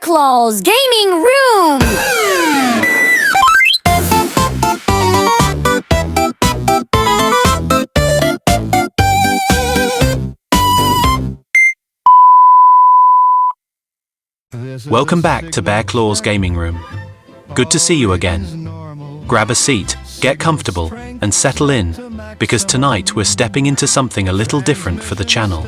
BearKlaw's gaming room! Welcome back to BearKlaw's gaming room. Good to see you again. Grab a seat, get comfortable, and settle in, because tonight we're stepping into something a little different for the channel.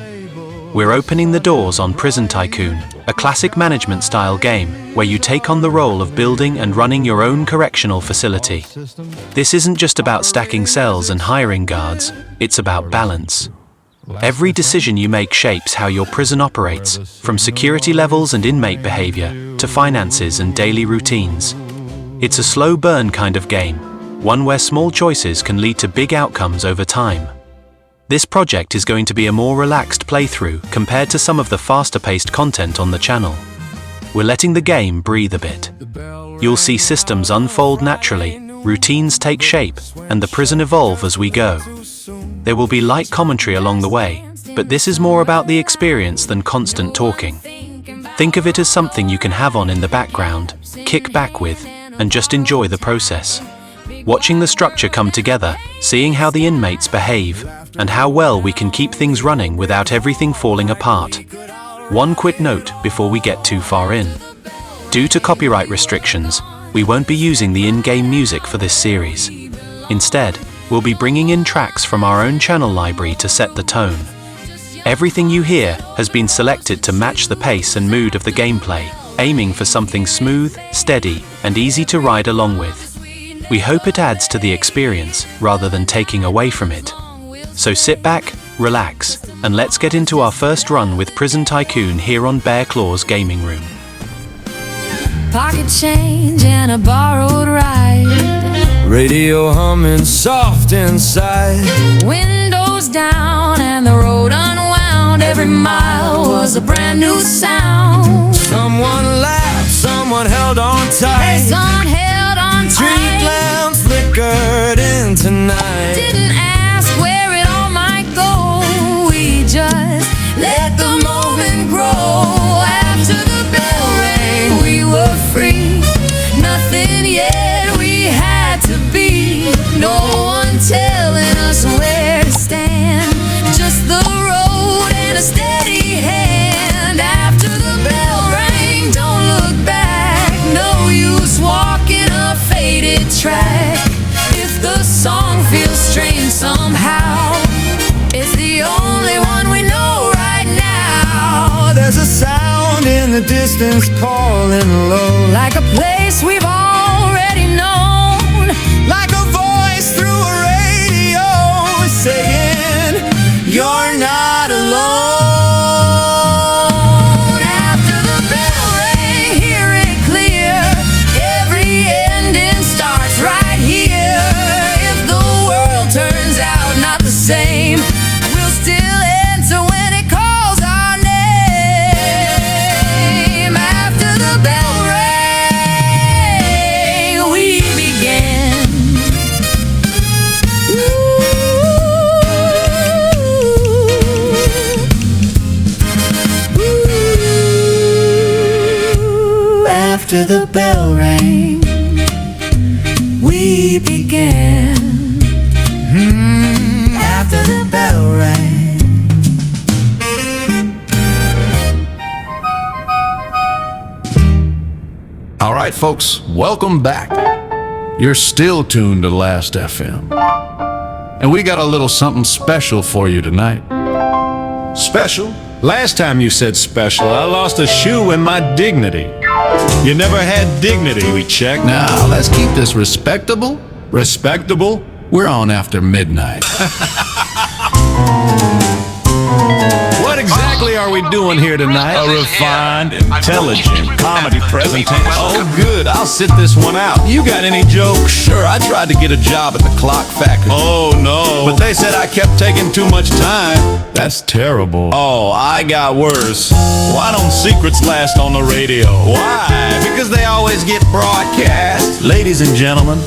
We're opening the doors on Prison Tycoon, a classic management-style game where you take on the role of building and running your own correctional facility. This isn't just about stacking cells and hiring guards, it's about balance. Every decision you make shapes how your prison operates, from security levels and inmate behavior to finances and daily routines. It's a slow burn kind of game, one where small choices can lead to big outcomes over time. This project is going to be a more relaxed playthrough compared to some of the faster-paced content on the channel. We're letting the game breathe a bit. You'll see systems unfold naturally, routines take shape, and the prison evolve as we go. There will be light commentary along the way, but this is more about the experience than constant talking. Think of it as something you can have on in the background, kick back with, and just enjoy the process. Watching the structure come together, seeing how the inmates behave, and how well we can keep things running without everything falling apart. One quick note before we get too far in. Due to copyright restrictions, we won't be using the in-game music for this series. Instead, we'll be bringing in tracks from our own channel library to set the tone. Everything you hear has been selected to match the pace and mood of the gameplay, aiming for something smooth, steady, and easy to ride along with. We hope it adds to the experience rather than taking away from it. So sit back, relax, and let's get into our first run with Prison Tycoon here on BearKlaw's gaming room. Pocket change and a borrowed ride. Radio humming soft inside. Windows down and the road unwound. Every mile was a brand new sound. Someone laughed, someone held on tight. Someone held on tight. Street lamps flickered into night. Didn't ask where it all might go. We just let the moment grow. After the bell rang, we were free. Nothing yet, we had to be. No one telling us where to stand. Just the road and a steady hand. After the bell rang, don't look back. No use walking a faded track. If the song feels strange somehow, it's the only one we know right now. There's a sound in the distance calling low, Like a place we've already known. like a voice through a radio saying, "You're not alone." After the bell rang, hear it clear. Every ending starts right here. If the world turns out not the same, we'll still answer when it calls our name. After the bell rang, we began. After the bell rang, we began. After the bell rang. All right, folks, welcome back. You're still tuned to Last FM. And we got a little something special for you tonight. Special? Last time you said special, I lost a shoe and my dignity. You never had dignity, we checked. Now, let's keep this respectable. Respectable? We're on after midnight. What exactly are we doing here tonight? A refined, intelligent comedy presentation. Oh, good, I'll sit this one out. You got any jokes? Sure, I tried to get a job at the clock factory. Oh, no. But they said I kept taking too much time. That's terrible. Oh, I got worse. Why don't secrets last on the radio? Why? Because they always get broadcast. Ladies and gentlemen,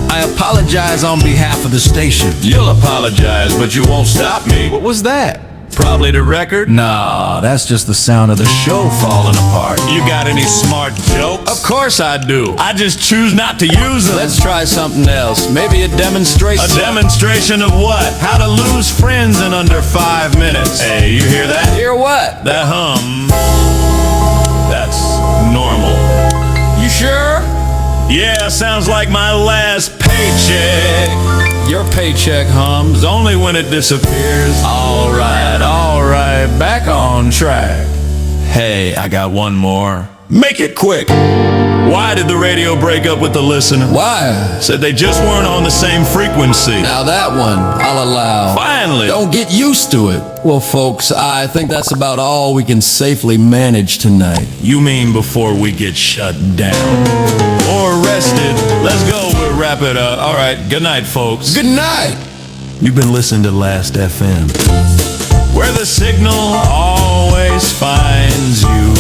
I apologize on behalf of the station. you'll apologize, but you won't stop me. What was that? Probably the record. Nah, that's just the sound of the show falling apart. You got any smart jokes? Of course I do. I just choose not to use them. Let's try something else. Maybe a demonstration. A demonstration of what? How to lose friends in under 5 minutes. Hey, you hear that? Hear what? That hum. That's normal. You sure? Yeah, sounds like my last paycheck. Your paycheck hums. Only when it disappears. All right, back on track. Hey, I got one more. Make it quick. Why did the radio break up with the listener? Why? Said they just weren't on the same frequency. Now that one, I'll allow. Finally. Don't get used to it. Well, folks, I think that's about all we can safely manage tonight. You mean before we get shut down? Or arrested? Let's go, we'll wrap it up. All right, good night, folks. Good night. You've been listening to Last FM, where the signal always finds you.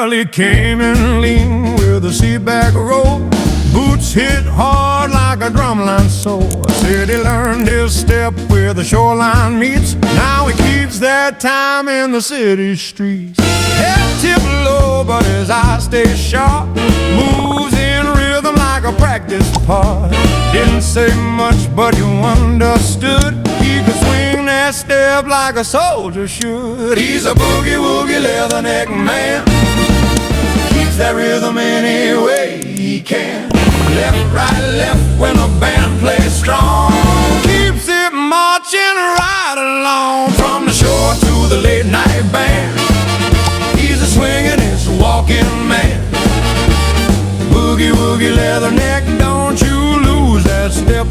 He came in lean with a seatback roll. Boots hit hard like a drumline sole. Said he learned his step where the shoreline meets. Now he keeps that time in the city streets. Head tipped low, but his eyes stay sharp. Moves in rhythm like a practice part. Didn't say much, but you understood. He could swing that step like a soldier should. He's a boogie-woogie leatherneck man. Keeps that rhythm any way he can. Left, right, left when the band plays strong. Keeps it marching right along. From the shore to the late night band. He's a swinging, he's a walking man. Boogie-woogie leatherneck, don't you lose that step.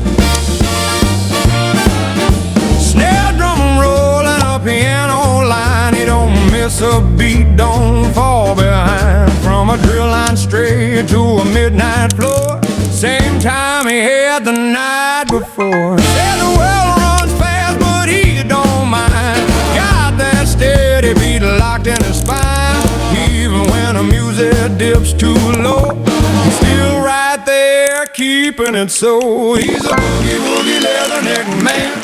Snare drum rolling a piano line. He don't miss a beat, don't fall behind. From a drill line straight to a midnight floor. Same time he had the night before. Said the world runs fast, but he don't mind. Got that steady beat locked in his spine. Even when the music dips too low, he's still right there keeping it so. He's a boogie-woogie leatherneck man.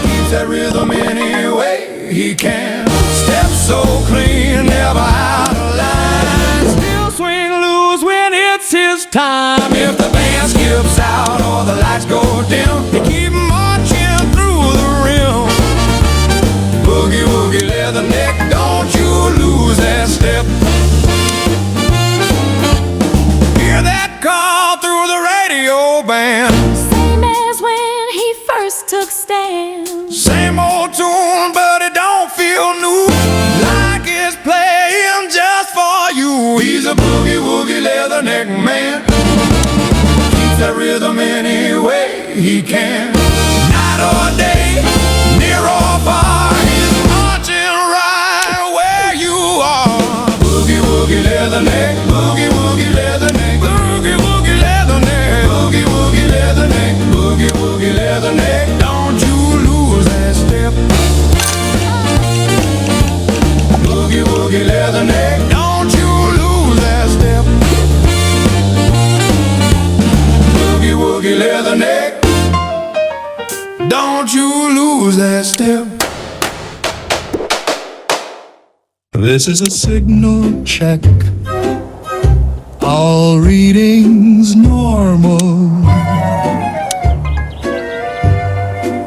Keeps that rhythm any way he can. Steps so clean, never out of line. Still swing loose when it's his time. If the band skips out or the lights go dim, he keep marching through the rim. Boogie-woogie leatherneck, don't you lose that step. Hear that call through the radio band. Same as when he first took stand. Same old tune, but it don't feel new. Like it's playing just for you. He's a boogie-woogie leatherneck man. Keeps that rhythm any way he can. Night or day, near or far, he's marching right where you are. Boogie-woogie leatherneck, boogie-woogie leatherneck, boogie-woogie leatherneck, boogie-woogie leatherneck, boogie-woogie leatherneck. Don't you lose that step. Boogie-woogie leatherneck, don't you lose that step. Boogie-woogie leatherneck, don't you lose that step. This is a signal check. All readings normal.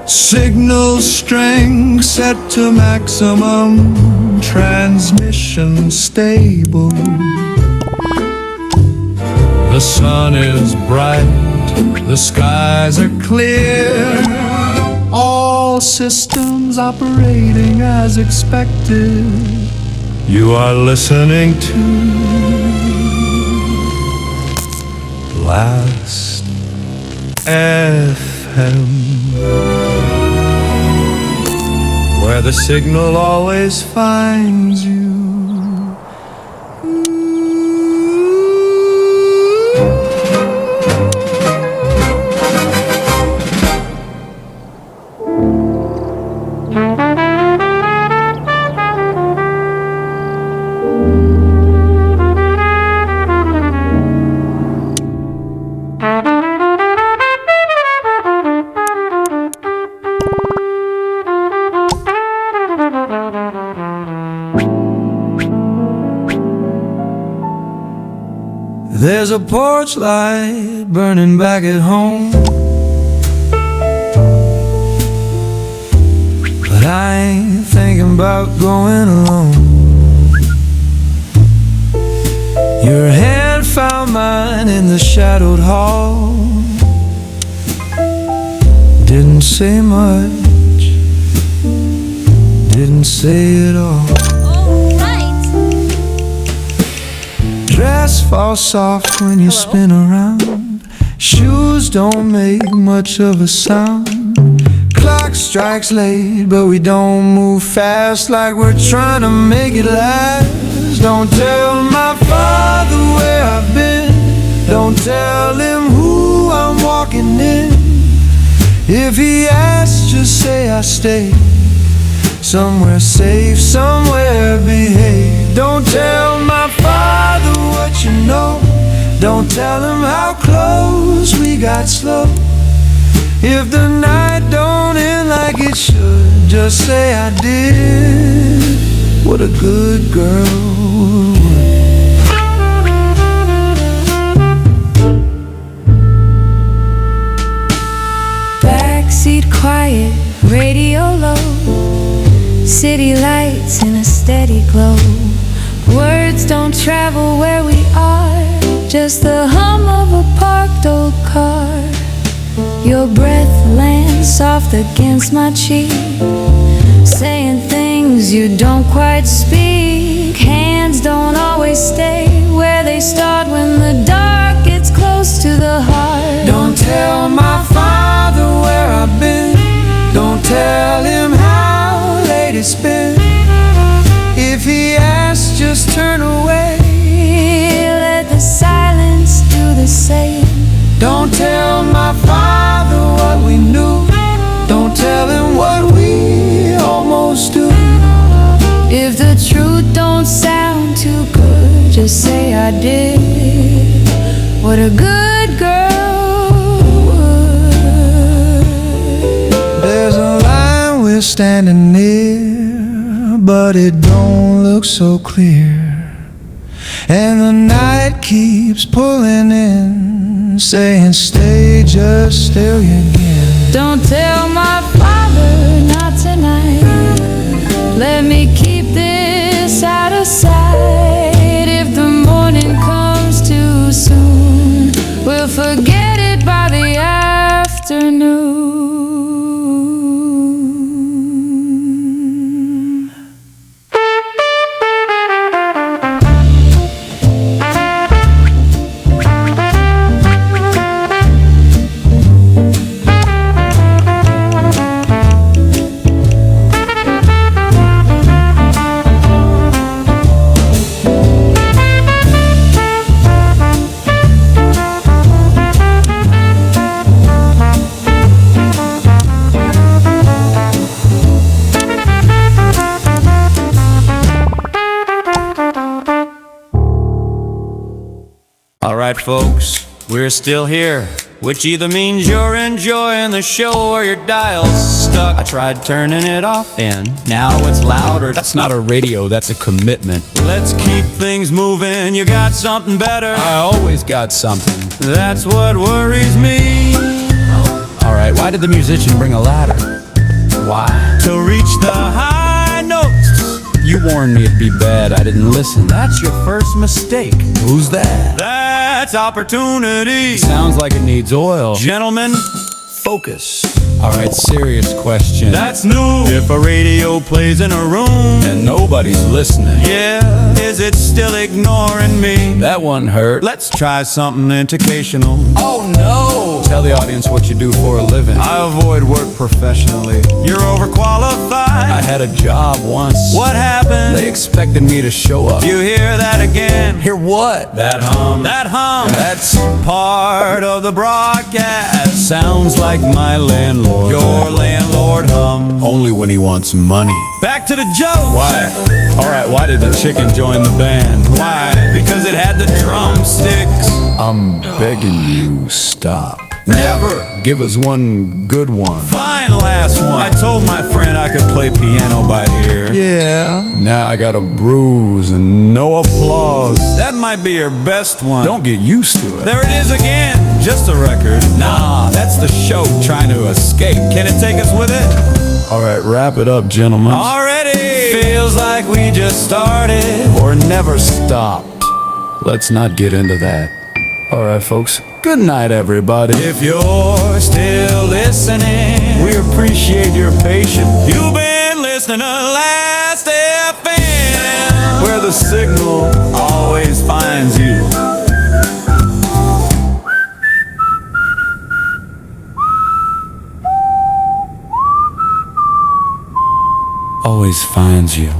Signal strength set to maximum. Transmission stable. The sun is bright. The skies are clear. All systems operating as expected. You are listening to Last FM, where the signal always finds you. There's a porch light burning back at home, but I ain't thinking about going alone. Your hand found mine in the shadowed hall. Didn't say much, didn't say it all. Dress falls soft when you spin around. Shoes don't make much of a sound. Clock strikes late, but we don't move fast like we're trying to make it last. Don't tell my father where I've been. Don't tell him who I'm walking in. If he asks, just say I stayed somewhere safe, somewhere behaved. Don't tell my father what you know. Don't tell him how close we got slow. If the night don't end like it should, just say I did what a good girl would. Backseat quiet, radio low, city lights in a steady glow. Words don't travel where we are, just the hum of a parked old car. Your breath lands soft against my cheek, saying things you don't quite speak. Hands don't always stay where they start when the dark gets close to the heart. Don't tell my father where I've been. Don't tell him how late it's been. If he asks, just turn away. Let the silence do the same. Don't tell my father what we knew. Don't tell him what we almost do. If the truth don't sound too good, just say I did what a good girl would. There's a line we're standing near, but it don't look so clear. And the night keeps pulling in, saying stay, just stay again. Don't tell my father, not tonight. Let me keep this out of sight. If the morning comes too soon, we'll forget it by the afternoon. Alright folks, we're still here, which either means you're enjoying the show or your dial's stuck. I tried turning it off and now it's louder. That's not a radio, that's a commitment. Let's keep things moving, you got something better? I always got something. That's what worries me. Alright, why did the musician bring a ladder? Why? To reach the high notes. You warned me it'd be bad, I didn't listen. That's your first mistake. Who's that? That's opportunity. Sounds like it needs oil. Gentlemen, focus. Alright, serious question. That's new. If a radio plays in a room and nobody's listening, yeah, is it still ignoring me? That one hurt. Let's try something educational. Oh no! Tell the audience what you do for a living. I avoid work professionally. You're overqualified. I had a job once. What happened? They expected me to show up. You hear that again? Hear what? That hum. That hum. That's part of the broadcast. Sounds like my landlord. Your landlord hum. Only when he wants money. Back to the joke. Why? Alright, why did the chicken join the band? Why? Because it had the drumsticks. I'm begging you, stop. Never. Give us one good one. Fine, last one. I told my friend I could play piano by ear. here. Yeah. Now I got a bruise and no applause. That might be your best one. Don't get used to it. There it is again, just a record. Nah, that's the show trying to escape. Can it take us with it? All right, wrap it up, gentlemen. Already feels like we just started Or never stopped. Let's not get into that. All right, folks. Good night, everybody. If you're still listening, we appreciate your patience. You've been listening to Last FM, Where the signal always finds you. Always finds you.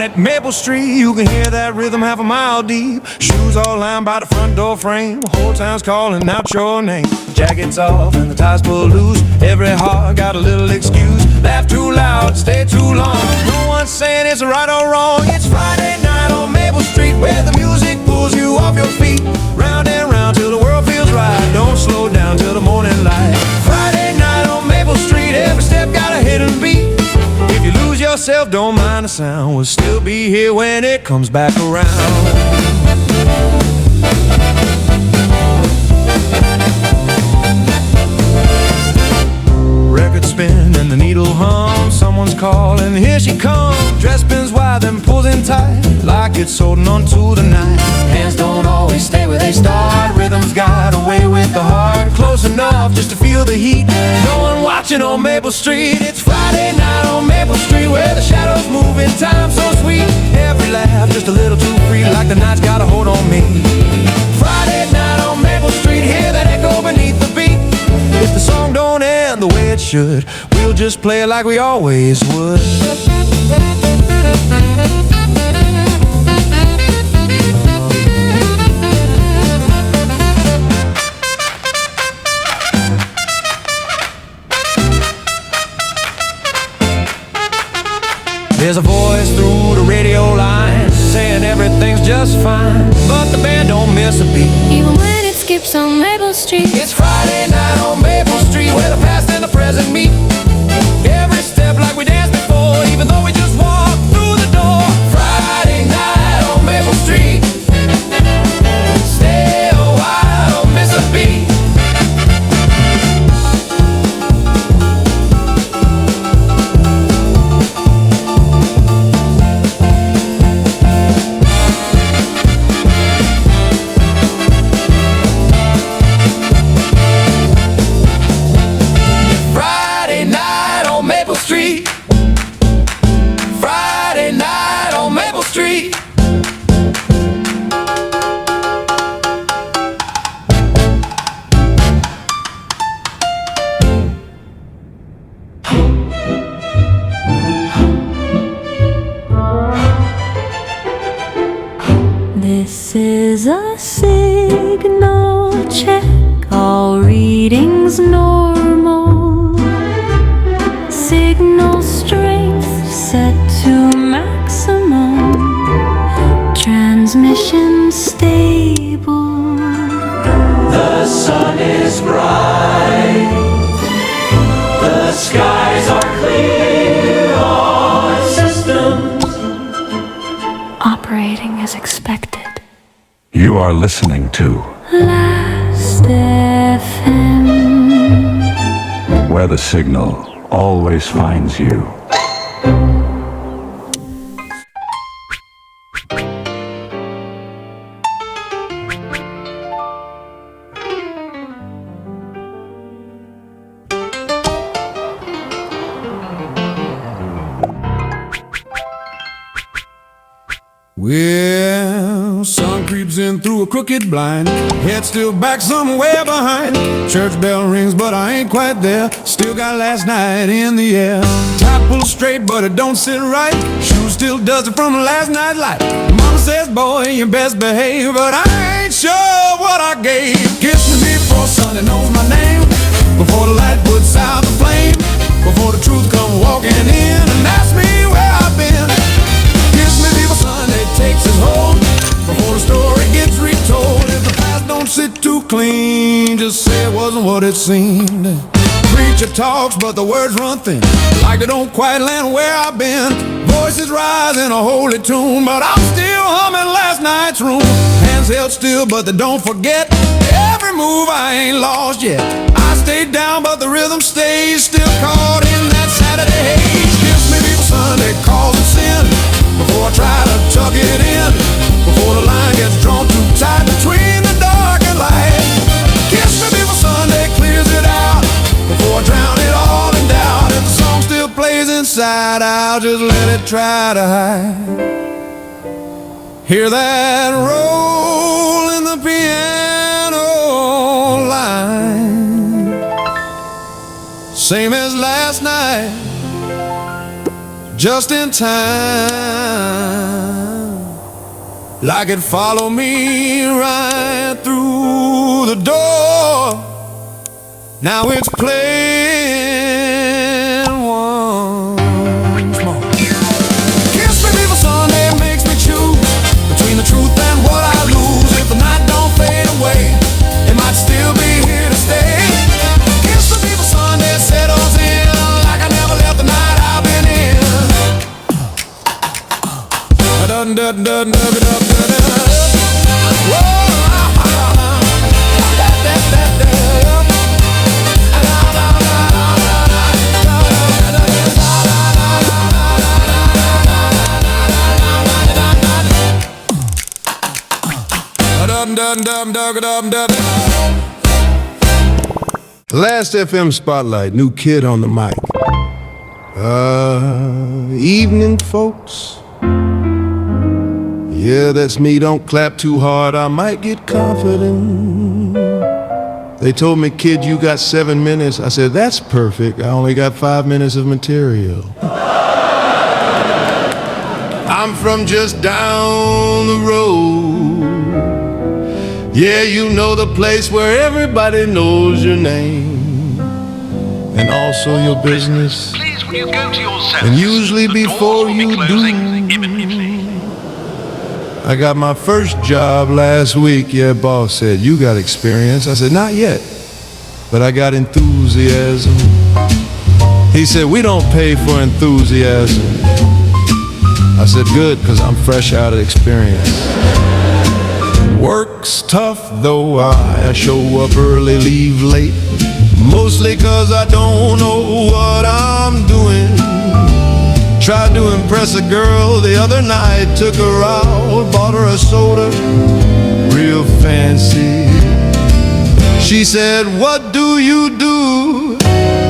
At Maple Street, you can hear that rhythm half a mile deep. Shoes all lined by the front door frame. Whole town's calling out your name. Jackets off and the ties pulled loose. Every heart got a little excuse. Laugh too loud, stay too long. No one's saying it's right or wrong. It's Friday night on Maple Street, where the music pulls you off your feet. Round and round till the world feels right. Don't slow down till the morning light. Friday night on Maple Street, every step got a hidden beat. If you lose yourself, don't mind the sound. We'll still be here when it comes back around. Record spin and the needle hum. Someone's calling, here she comes. Dress spins wide, then pulls in tight, like it's holding on to the night. Hands don't always stay where they start. Rhythm's got away with the heart. Close enough just to feel the heat. No one watching on Maple Street. It's Friday night on Maple Street, where the shadows move in time so sweet. Every laugh just a little too free, like the night's got a hold on me. Friday night on Maple Street, hear that echo beneath the beat. If the song don't end the way it should, we'll just play it like we always would. There's a voice through the radio line saying everything's just fine, but the band don't miss a beat. Even when it skips on Maple Street. It's Friday night on Maple Street, where the past and the present meet. Every step like we danced before, even though we just walked through the door. Friday night on Maple Street, stay a while, don't miss a beat. This is a signal check, all readings normal. Signal strength set to maximum. Transmission stable. The sun is bright. The skies are clear. All systems Operating as expected. You are listening to Last FM. Where the signal always finds you. Well, sun creeps in through a crooked blind. Head still back somewhere behind. Church bell rings, but I ain't quite there. Still got last night in the air. Tie pulled straight, but it don't sit right. Shoe still dusty from last night's light. Mama says, boy, you best behave, but I ain't sure what I gave. Kiss me before Sunday knows my name. Before the light puts out the flame. Before the truth come walking in and ask me where I've been. Kiss me before Sunday takes its hold. Before the story gets retold. it too clean, just say it wasn't what it seemed. Preacher talks, but the words run thin, like they don't quite land where I've been. Voices rise in a holy tune, but I'm still humming last night's room. Hands held still, but they don't forget. Every move I ain't lost yet. I stayed down, but the rhythm stays. Still caught in that Saturday haze. Kiss me before Sunday calls it sin, before I try to tuck it in, before the line gets drawn too tight between the dark and light. Kiss me before Sunday clears it out, before I drown it all in doubt. If the song still plays inside, I'll just let it try to hide. Hear that roll in the piano line, same as last night, just in time, like it followed me right through the door. Now it's playing once more. Kiss me before Sunday makes me choose between the truth and what I lose. If the night don't fade away, it might still be here to stay. Kiss me before Sunday settles in, like I never left the night I've been in. Last FM Spotlight, new kid on the mic. Evening, folks. Yeah, that's me. Don't clap too hard, I might get confident. They told me, kid, you got 7 minutes. I said, that's perfect. I only got 5 minutes of material. I'm from just down the road. Yeah, you know the place where everybody knows your name and also your business. Please, will you go to your cells? And usually before you do, I got my first job last week. Yeah, boss said, you got experience. I said, not yet, but I got enthusiasm. He said, we don't pay for enthusiasm. I said, good, because I'm fresh out of experience. Work's tough, though I show up early, leave late, mostly cause I don't know what I'm doing. Tried to impress a girl the other night, took her out, bought her a soda, real fancy. She said, what do you do?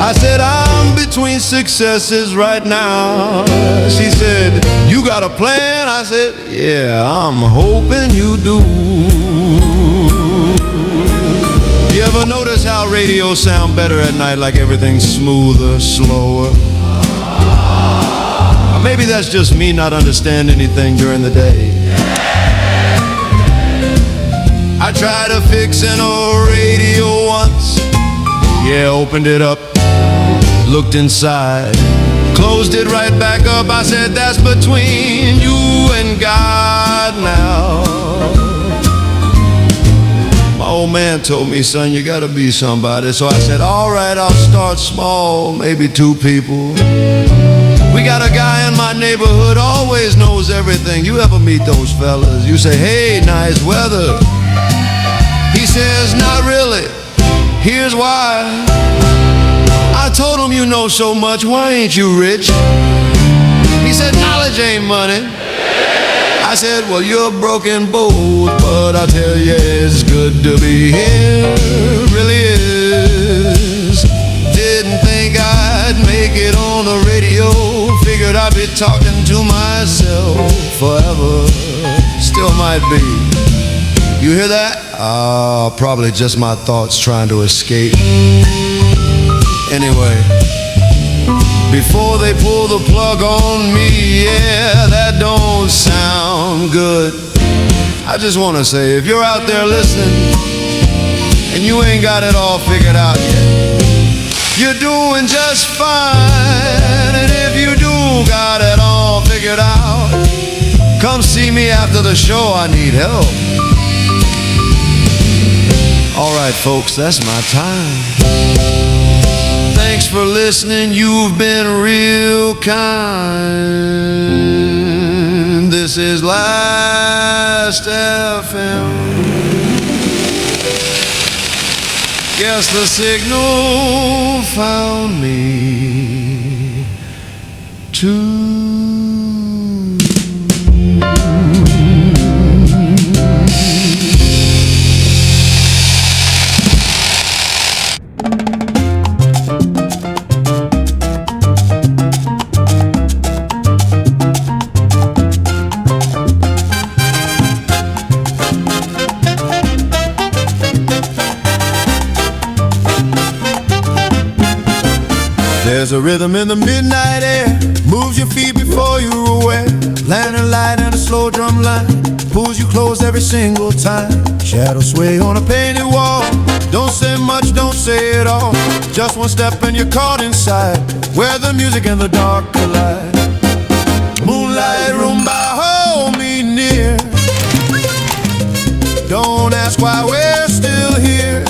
I said, I'm between successes right now. She said, you got a plan? I said, yeah, I'm hoping you do. You ever notice how radio sound better at night, like everything's smoother, slower? Or maybe that's just me not understanding anything during the day. I tried to fix an old radio once. Yeah, opened it up, looked inside, closed it right back up. I said, that's between you and God now. My old man told me, son, you gotta be somebody. So I said, all right, I'll start small, maybe 2 people. We got a guy in my neighborhood, always knows everything. You ever meet those fellas? You say, hey, nice weather. He says, not really. Here's why. I told him, you know so much, why ain't you rich? He said, knowledge ain't money. I said, well, you're broken both, but I tell you, it's good to be here, really is. Didn't think I'd make it on the radio, figured I'd be talking to myself forever, still might be. You hear that? Probably just my thoughts trying to escape. Anyway, before they pull the plug on me, yeah, that don't sound good. I just want to say, if you're out there listening and you ain't got it all figured out yet, you're doing just fine. And if you do got it all figured out, come see me after the show, I need help. Alright folks, that's my time. Thanks for listening, you've been real kind. This is Last FM. Guess the signal found me too. There's a rhythm in the midnight air, moves your feet before you're aware. Lantern light and a slow drum line pulls you close every single time. Shadows sway on a painted wall. Don't say much, don't say it all. Just one step and you're caught inside, where the music and the dark collide. Moonlight rumba, hold me near. Don't ask why we're still here.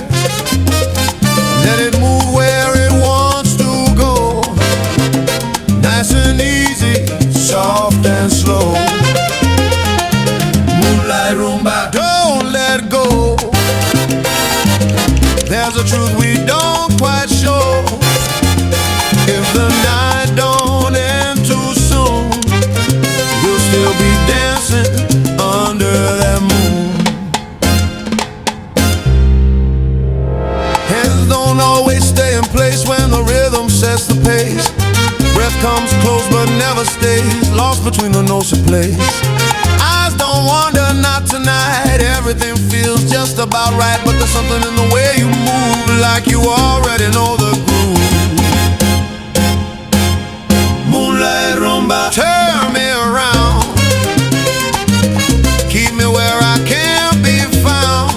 Let it move where it wants to go. Nice and easy, soft and slow. Moonlight rumba, don't let go. There's a truth we don't quite show. If the night don't end too soon, we'll still be dancing under that moon. Hands don't always stay in place when the rhythm sets the pace. Breath comes close but never stays, lost between the notes it plays. Eyes don't wander, not tonight. Everything feels just about right, but there's something in the way you move, like you already know the groove. Moonlight rumba, turn me around. Keep me where I can't be found.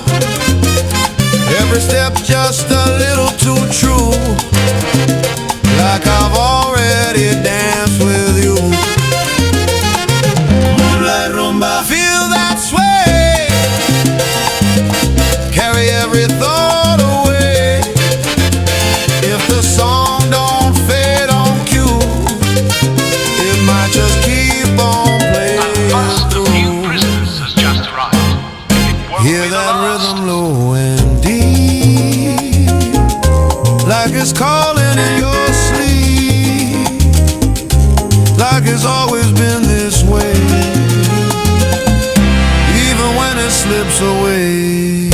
Every step just a little too true, like I've already danced with you. Moonlight rumba, feel that sway. Carry every thought away. If the song don't fade on cue, it might just keep on playing. A bus of new prisoners has just arrived. It won't Hear be the that last. rhythm low and deep, like it's calling in your sleep, like it's always been this way, even when it slips away.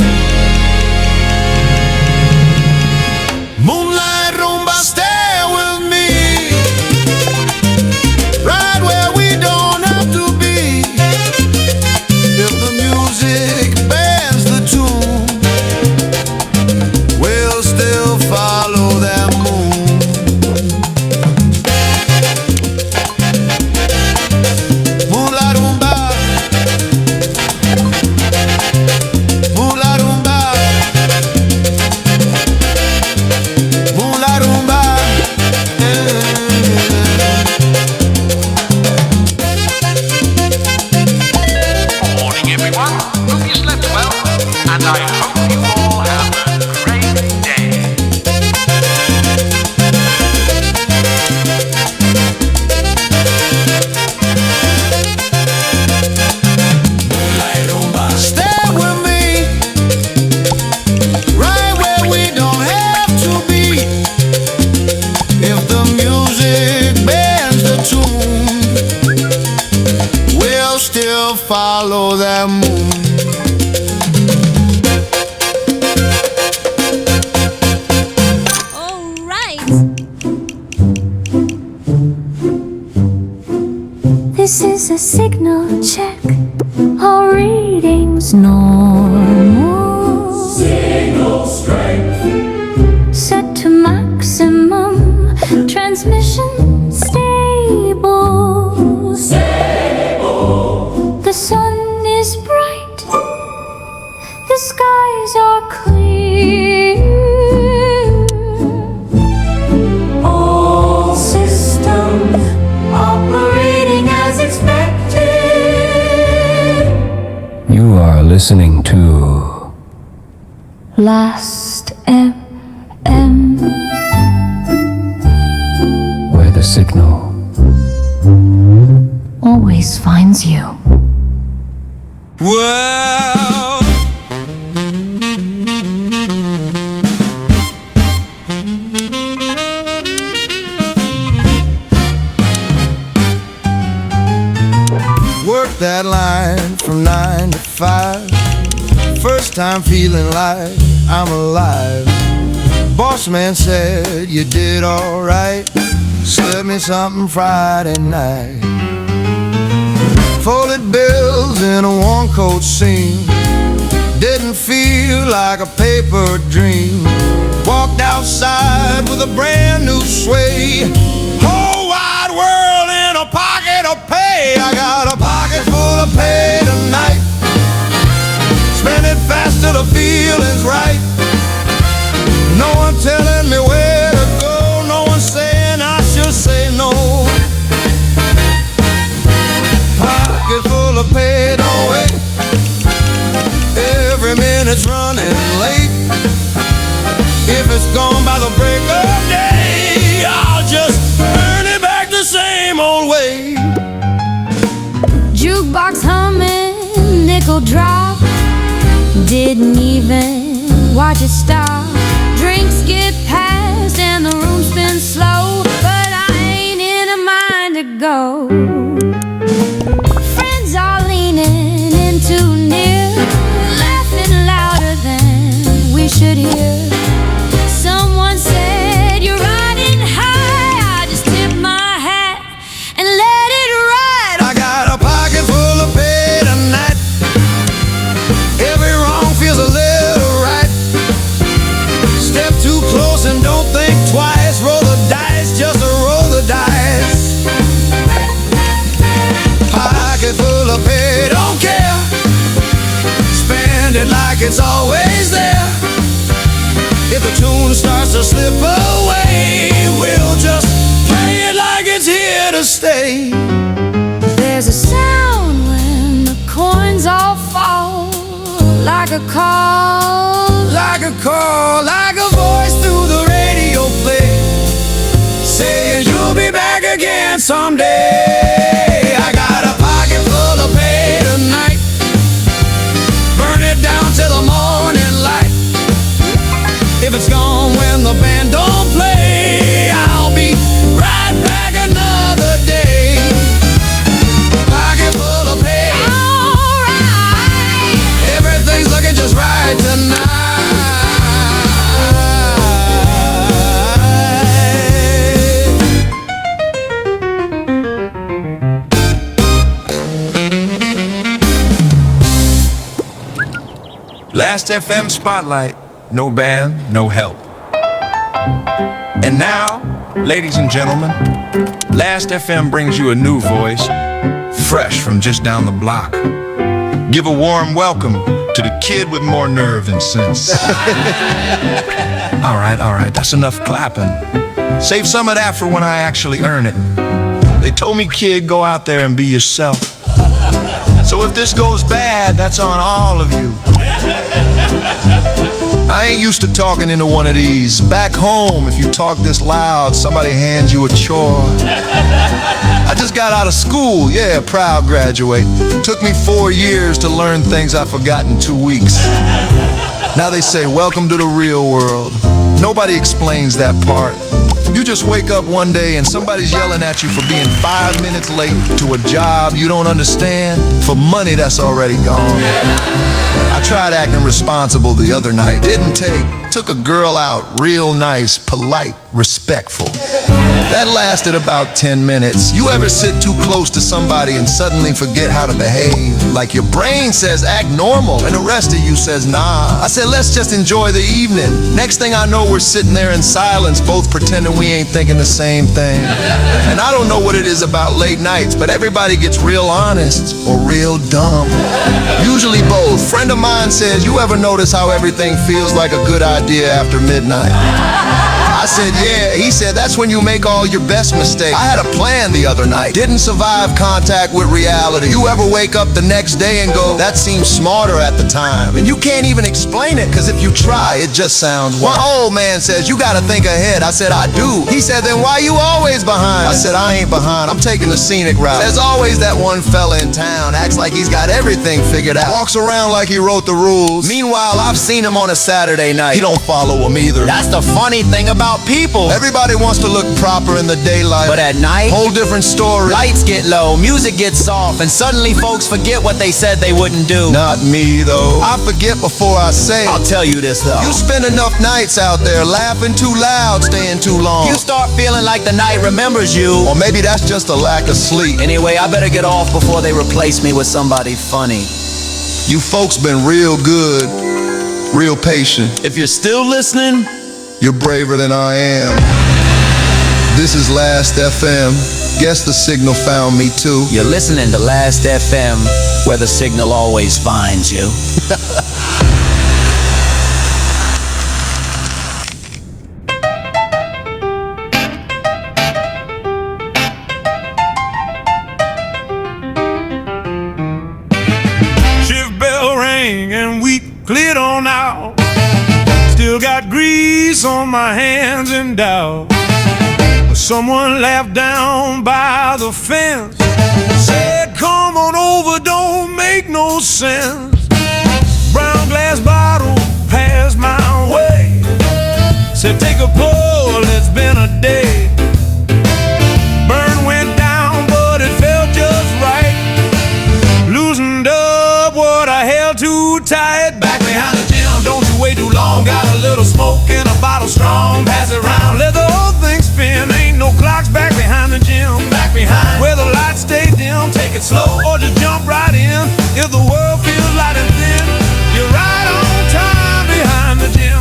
Moonlight rumba, stay with me, right where we don't have to be. If the music bears the tune, we'll still follow that moon. Moonlight rumba, moonlight rumba, moonlight rumba. Morning, everyone. Hope you slept well, and I hope you all have a great day. Stay with me, right where we don't have to be. If the music bears the tune, we'll still follow that moon. All right. This is a signal check. Our readings normal. Signal strength. Set to maximum. Transmission stable. The sun is bright. The skies are clear. All systems operating as expected. You are listening to Last FM. Where the signal Always finds you. Well, work that line from 9 to 5. First time feeling like I'm alive. Boss man said you did alright. Served me something Friday night. Folded bills in a warm coat seam. Didn't feel like a paper dream. Walked outside with a brand new sway. Whole wide world in a pocket of pay. I got a pocket full of pay tonight. Spend it fast till the feeling's right. No one telling me where to go. No one saying I should say no. Pocket full of pay, don't wait. Every minute's running late. If it's gone by the break of day, I'll just earn it back the same old way. Jukebox humming, nickel drop. Didn't even watch it stop. Drinks get passed and the room spins slow, but I ain't in a mind to go. Friends are leaning in too near, laughing louder than we should hear. Someone said you're riding high. I just tip my hat and let it ride. I got a pocket full of pay tonight. Every wrong feels a little right. Step too close and don't think twice. Roll the dice, just roll the dice. Pocket full of pay, don't care. Spend it like it's always there. If the tune starts to slip away, we'll just play it like it's here to stay. There's a sound when the coins all fall, like a call, Like a call, like a voice through the radio play, saying you'll be back again someday. I got a pocket full of pay tonight. Burn it down till the morning light. If it's gone when the band don't play, I'll be right back another day. Pocket full of pay. alright. Everything's looking just right tonight. Last FM Spotlight. No band, no help. And now, ladies and gentlemen, Last FM brings you a new voice, fresh from just down the block. Give a warm welcome to the kid with more nerve than sense. All right, that's enough clapping. Save some of that for when I actually earn it. They told me, kid, go out there and be yourself. So if this goes bad, that's on all of you. I ain't used to talking into one of these. Back home, if you talk this loud, somebody hands you a chore. I just got out of school, yeah, proud graduate. Took me 4 years to learn things I forgot in 2 weeks. Now they say, welcome to the real world. Nobody explains that part. You just wake up one day and somebody's yelling at you for being 5 minutes late to a job you don't understand for money that's already gone. I tried acting responsible the other night. Didn't take. Took a girl out, real nice, polite, respectful. That lasted about 10 minutes. You ever sit too close to somebody and suddenly forget how to behave? Like your brain says act normal and the rest of you says nah. I said let's just enjoy the evening. Next thing I know we're sitting there in silence, both pretending we ain't thinking the same thing. And I don't know what it is about late nights, but everybody gets real honest or real dumb. Usually both. Friend of mine says, you ever notice how everything feels like a good idea after midnight? I said, yeah. He said, that's when you make all your best mistakes. I had a plan the other night. Didn't survive contact with reality. You ever wake up the next day and go, that seemed smarter at the time? And you can't even explain it, because if you try, it just sounds wild. One old man says, you gotta think ahead. I said, I do. He said, then why you always behind? I said, I ain't behind. I'm taking the scenic route. There's always that one fella in town, acts like he's got everything figured out. Walks around like he wrote the rules. Meanwhile, I've seen him on a Saturday night. He don't follow them either. That's the funny thing about people. Everybody wants to look proper in the daylight, But at night, whole different story. lights get low, music gets soft, and suddenly folks forget what they said they wouldn't do. Not me though. I forget before I say. I'll tell you this though. You spend enough nights out there laughing too loud, staying too long. You start feeling like the night remembers you. Or maybe that's just a lack of sleep. Anyway, I better get off before they replace me with somebody funny. You folks been real good, real patient. If you're still listening, you're braver than I am. This is Last FM. Guess the signal found me too. You're listening to Last FM, where the signal always finds you. Shift bell rang and we cleared on out. Still got grease on my hands and doubt. Someone laughed down by the fence, said, come on over, don't make no sense. Brown glass bottle passed my way, said, take a pull, it's been a day. Burn went down, but it felt just right. Loosened up what I held too tight. Back behind the gym, don't you wait too long. Got a little smoke in a bottle strong, pass it around, let the whole thing spin. Ain't no clocks back behind the gym. Back behind, where the lights stay dim. Take it slow or just jump right in. If the world feels light and thin, you're right on time behind the gym.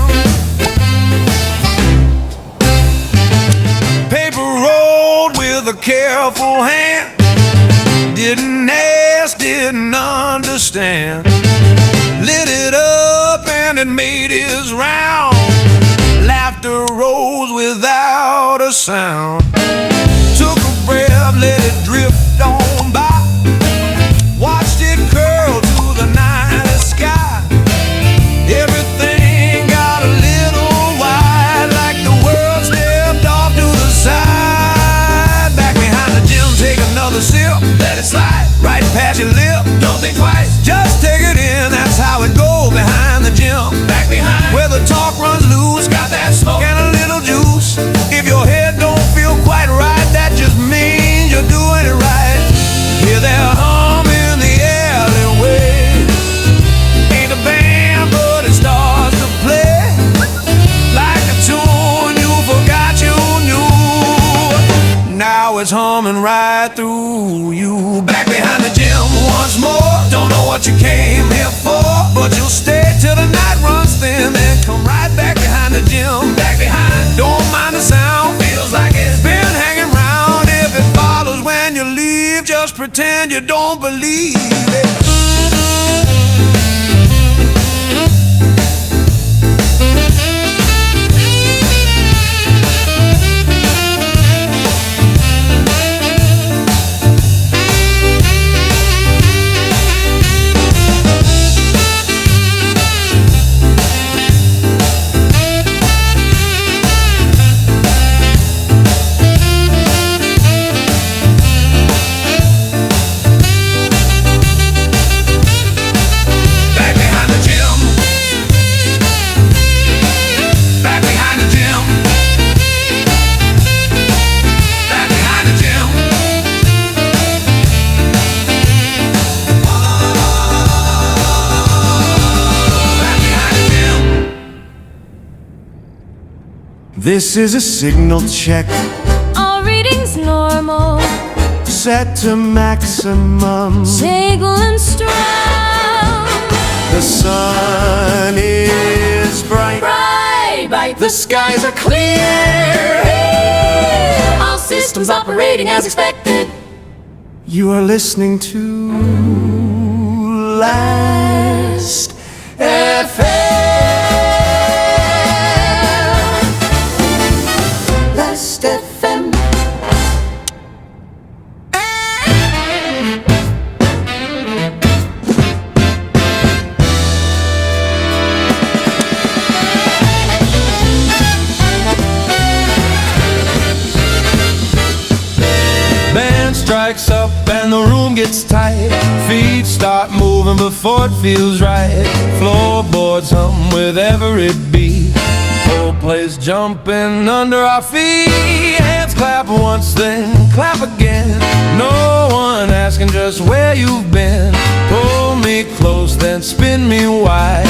Paper rolled with a careful hand. Didn't ask, didn't understand. Lit it up and it made its round. Laughter rose without a sound. Took a breath, let it drift on by. Watched it curl to the night sky. Everything got a little wide, like the world stepped off to the side. Back behind the gym, take another sip, let it slide right past your lip. Don't think twice, just take it in. That's how it goes behind the gym. Back behind, where the talk runs loose, got that smoke and a little juice. If your head don't feel quite right, that just means you're doing it right. Hear that hum in the alleyway. Ain't a band, but it starts to play like a tune you forgot you knew. Now it's humming right through you. Back behind the gym once more. Don't know what you came here for, but you'll stay till the night runs thin. Then come right back behind the gym. Back behind, don't mind the sound. Feels like it's been hanging round. If it follows when you leave, just pretend you don't believe it. This is a signal check. All readings normal. Set to maximum. Sagel and strong. The sun is bright. Bright. The skies are clear. All systems operating as expected. You are listening to Last FM. strikes up and the room gets tight. Feet start moving before it feels right. Floorboards hum with every beat. Whole place jumping under our feet. Hands clap once, then clap again. No one asking just where you've been. Pull me close, then spin me wide.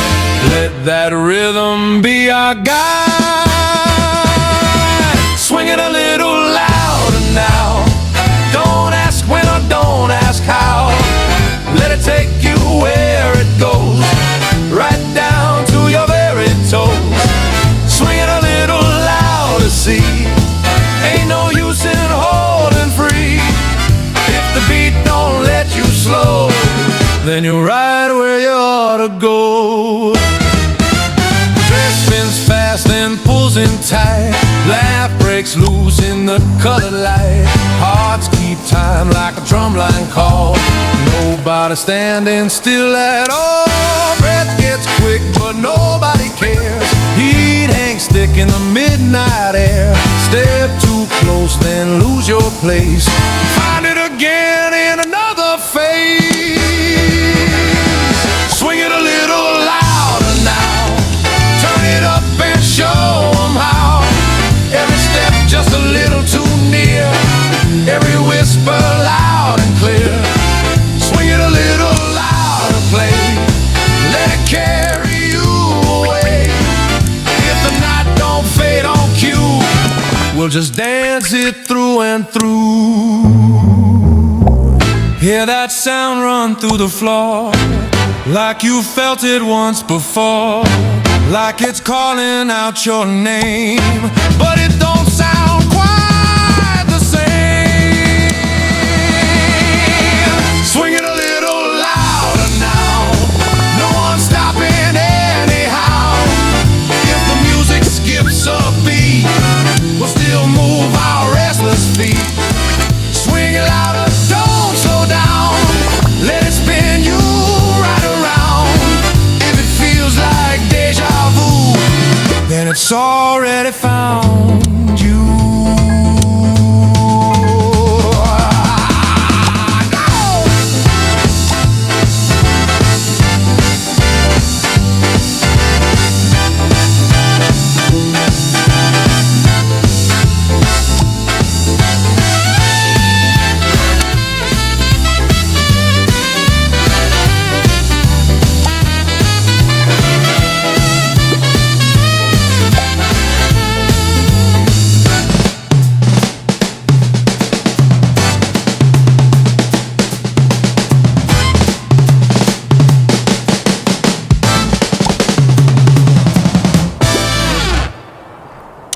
Let that rhythm be our guide. Swing it a little louder now. Don't ask when or don't ask how. Let it take you where it goes, right down to your very toes. Swing it a little louder, see. Ain't no use in holding free. If the beat don't let you slow, then you're right where you ought to go. Dress spins fast and pulls in tight. Laugh breaks loose in the colored light. Hearts keep time like a drumline call. Nobody standing still at all. Breath gets quick but nobody cares. Heat hangs thick in the midnight air. Step too close then lose your place. Find it again in another phase. Swing it a little louder now. Turn it up and show them how. Every step just a little too near. Every whisper loud and clear. Swing it a little louder, play. Let it carry you away. If the night don't fade on cue, we'll just dance it through and through. Hear that sound run through the floor, like you felt it once before. Like it's calling out your name, but it don't sound quite the same. Swing it a little louder now. No one's stopping anyhow. If the music skips a beat, we'll still move our restless feet. Swing it louder, don't slow down. Let it spin you right around. If it feels like deja vu, then it's already found you.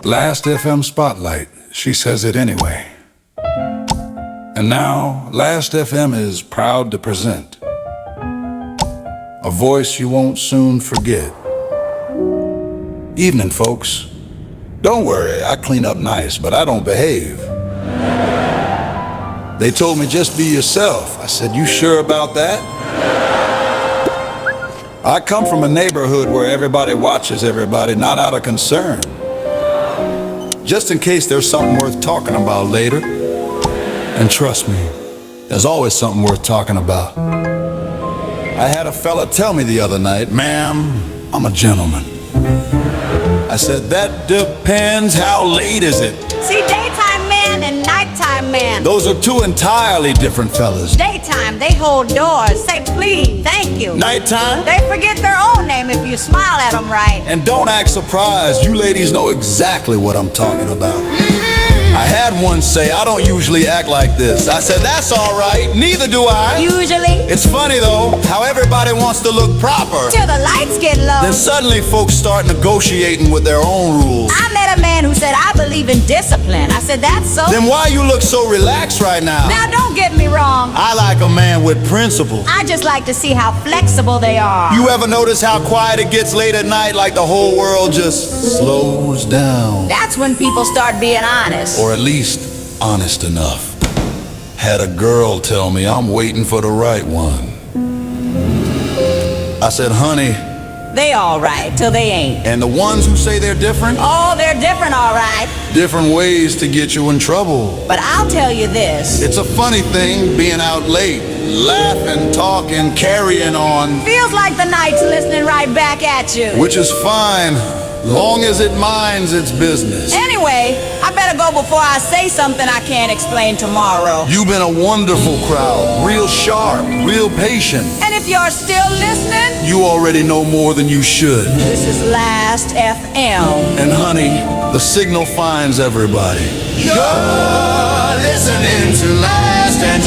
Last FM Spotlight, she says it anyway. And now, Last FM is proud to present a voice you won't soon forget. Evening, folks. Don't worry, I clean up nice, but I don't behave. They told me just be yourself. I said, you sure about that? I come from a neighborhood where everybody watches everybody, not out of concern. Just in case there's something worth talking about later. And trust me, there's always something worth talking about. I had a fella tell me the other night, ma'am, I'm a gentleman. I said, that depends, how late is it? See, daytime men and nighttime men. Those are two entirely different fellas. Daytime, they hold doors, say please, thank you. Nighttime? They forget their own name if you smile at them right. And don't act surprised, you ladies know exactly what I'm talking about. I had one say, I don't usually act like this. I said, that's all right, neither do I. Usually. It's funny though, how everybody wants to look proper. Till the lights get low. Then suddenly folks start negotiating with their own rules. I met a man who said, I believe in discipline. I said, that's so. Then why you look so relaxed right now? Now don't get me wrong. I like a man with principles. I just like to see how flexible they are. You ever notice how quiet it gets late at night, like the whole world just slows down? That's when people start being honest. Or at least honest enough. Had a girl tell me I'm waiting for the right one. I said, honey, They all right, till they ain't. And the ones who say they're different? Oh, they're different, all right. Different ways to get you in trouble. But I'll tell you this. It's a funny thing being out late, laughing, talking, carrying on. Feels like the night's listening right back at you. Which is fine, long as it minds its business. Anyway, I better go before I say something I can't explain tomorrow. You've been a wonderful crowd, real sharp, real patient. And if you're still listening, you already know more than you should. This is Last FM. And honey, the signal finds everybody. You're listening to Last and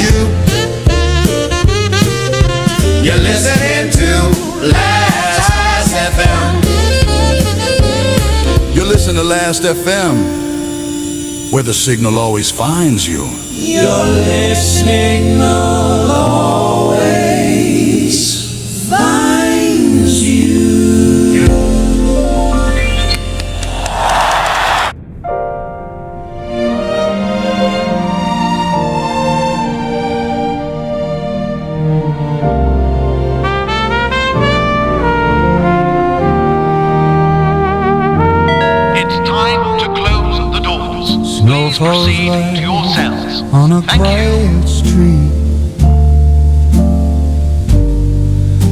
you're listening to Last FM. You're listening to Last FM, where the signal always finds you. Your listening always finds you. Please proceed to your cells. On a Thank quiet street,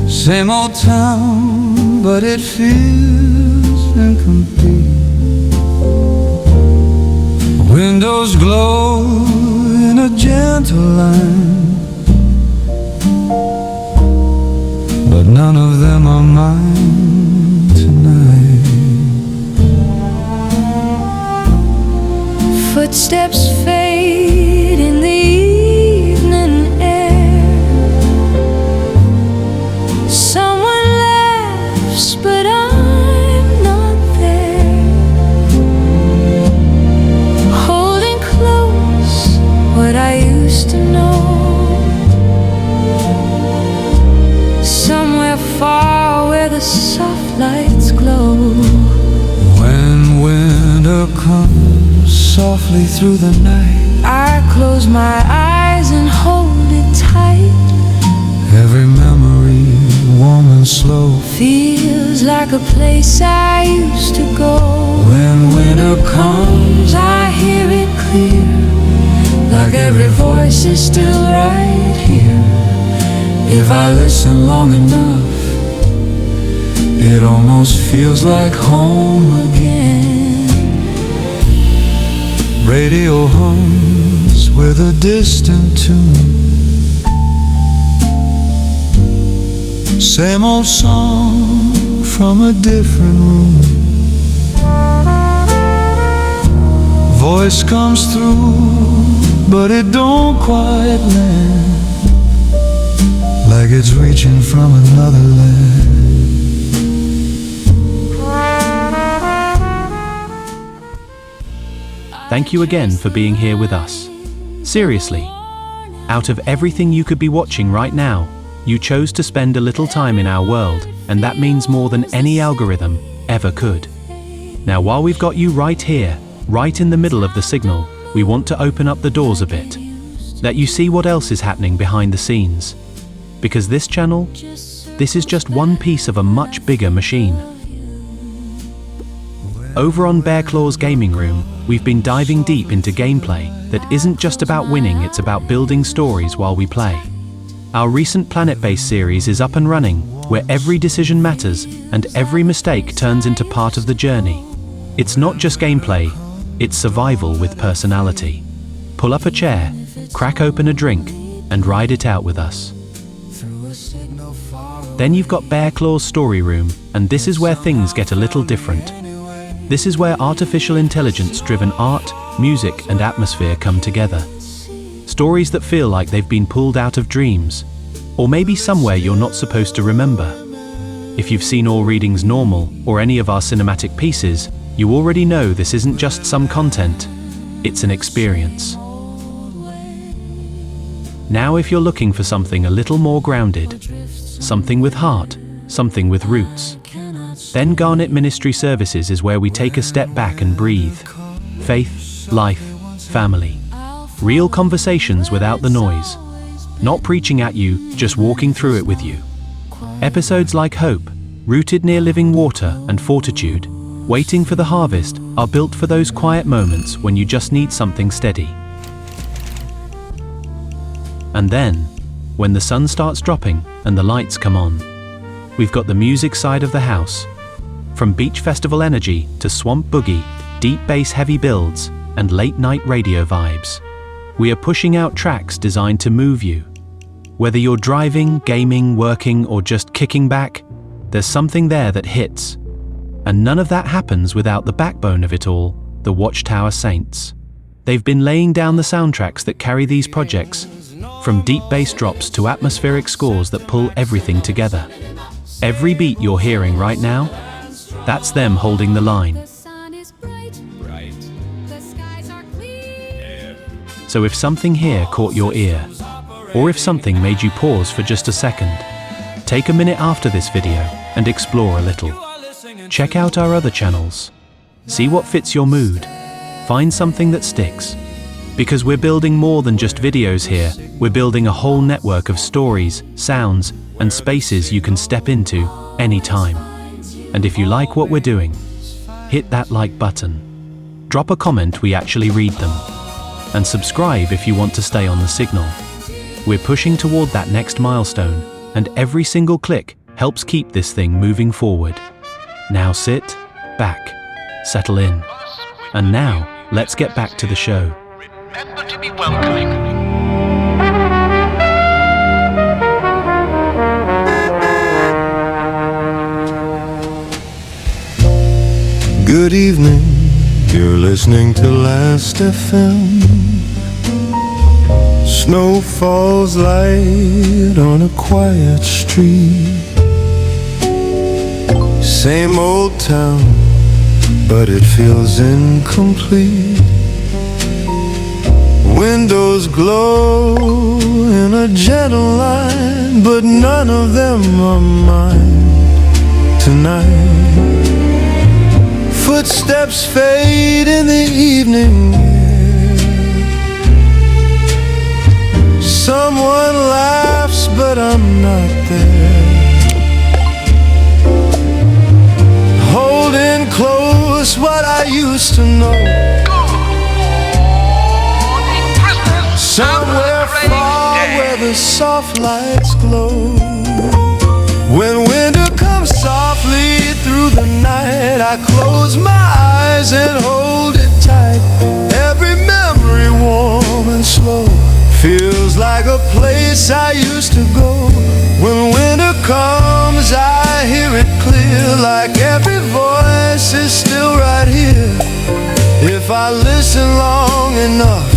same old town, but it feels incomplete. Windows glow in a gentle line, but none of them are mine tonight. Footsteps fade in the evening air. Someone laughs, but I'm not there. Holding close what I used to know. Somewhere far where the soft lights glow. When winter comes softly through the night, I close my eyes and hold it tight. every memory warm and slow Feels like a place I used to go. when winter comes. I hear it clear, like every voice is still right here. If I listen long enough, it almost feels like home again. Radio hums with a distant tune, same old song from a different room. Voice comes through, but it don't quite land, like it's reaching from another land. Thank you again for being here with us. Seriously, out of everything you could be watching right now, you chose to spend a little time in our world, and that means more than any algorithm ever could. Now, while we've got you right here, right in the middle of the signal, we want to open up the doors a bit, let you see what else is happening behind the scenes. Because this channel, this is just one piece of a much bigger machine. Over on BearKlaw's gaming room, we've been diving deep into gameplay that isn't just about winning, it's about building stories while we play. Our recent planet-based series is up and running, where every decision matters and every mistake turns into part of the journey. It's not just gameplay, it's survival with personality. Pull up a chair, crack open a drink, and ride it out with us. Then you've got BearKlaw's story room, and this is where things get a little different. This is where artificial intelligence-driven art, music, and atmosphere come together. Stories that feel like they've been pulled out of dreams, or maybe somewhere you're not supposed to remember. If you've seen All Readings Normal or any of our cinematic pieces, you already know this isn't just some content, it's an experience. Now if you're looking for something a little more grounded, something with heart, something with roots, then Garnet Ministry Services is where we take a step back and breathe. Faith, life, family. Real conversations without the noise. Not preaching at you, just walking through it with you. Episodes like Hope, rooted near living water and fortitude, waiting for the harvest, are built for those quiet moments when you just need something steady. And then, when the sun starts dropping and the lights come on, we've got the music side of the house. From beach festival energy to swamp boogie, deep bass heavy builds, and late night radio vibes. We are pushing out tracks designed to move you. Whether you're driving, gaming, working, or just kicking back, there's something there that hits. And none of that happens without the backbone of it all, the Watchtower Saints. They've been laying down the soundtracks that carry these projects, from deep bass drops to atmospheric scores that pull everything together. Every beat you're hearing right now, that's them holding the line. So if something here caught your ear, or if something made you pause for just a second, take a minute after this video and explore a little. Check out our other channels. See what fits your mood. Find something that sticks. Because we're building more than just videos here, we're building a whole network of stories, sounds, and spaces you can step into anytime. And if you like what we're doing, hit that like button. Drop a comment, we actually read them. And subscribe if you want to stay on the signal. We're pushing toward that next milestone, and every single click helps keep this thing moving forward. Now sit back, settle in, and now let's get back to the show. Remember to be welcoming. Good evening, you're listening to Last FM. Snow falls light on a quiet street. Same old town, but it feels incomplete. Windows glow in a gentle line, but none of them are mine tonight. Footsteps fade in the evening air. Someone laughs, but I'm not there. Holding close what I used to know. Somewhere far where the soft lights glow. When winter comes softly through the night, I close my eyes and hold it tight. Every memory warm and slow feels like a place I used to go. When winter comes, I hear it clear, like every voice is still right here. If I listen long enough,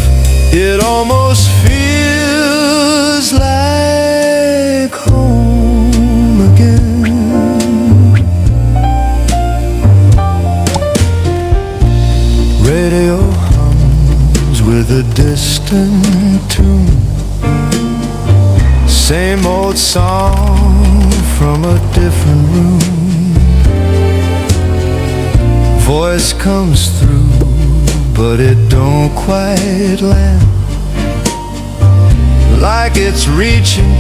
it almost feels like home again. Radio hums with a distant tune. Same old song from a different room. Voice comes through, but it don't quite land. Like it's reaching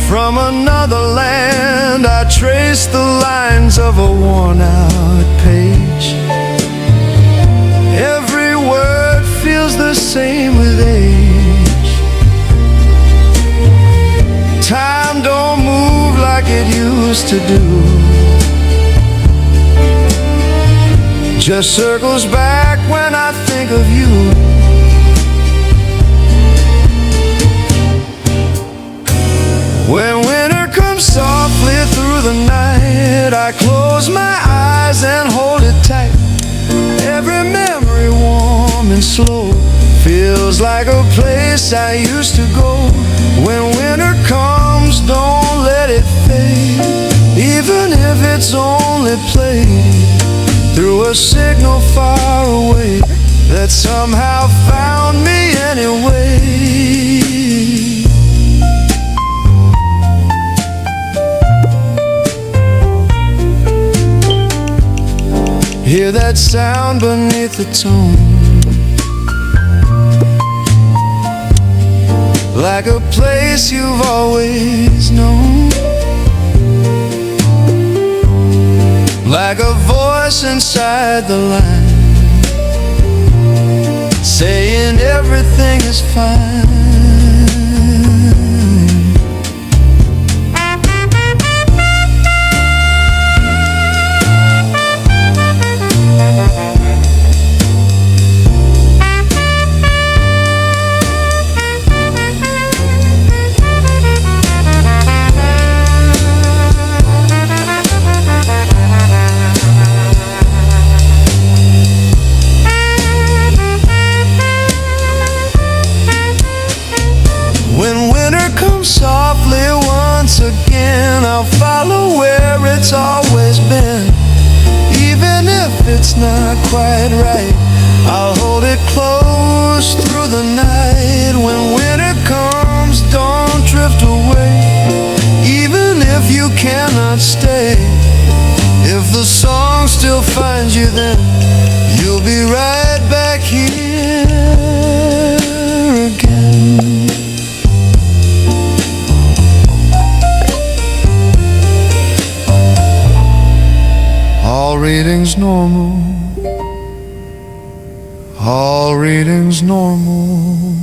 from another land. I trace the lines of a worn out page. Every word feels the same with age. Time don't move like it used to do. Just circles back when I think of you. When winter comes softly through the night, I close my eyes and hold it tight. Every memory warm and slow feels like a place I used to go. When winter comes, don't let it fade. Even if it's only played through a signal far away that somehow found me anyway. Hear that sound beneath the tone, like a place you've always known. like a voice inside the line, saying everything is fine. Softly once again, I'll follow where it's always been. Even if it's not quite right, I'll hold it close through the night. When winter comes, don't drift away, even if you cannot stay. If the song still finds you, then you'll be right back here again. All readings normal. All readings normal.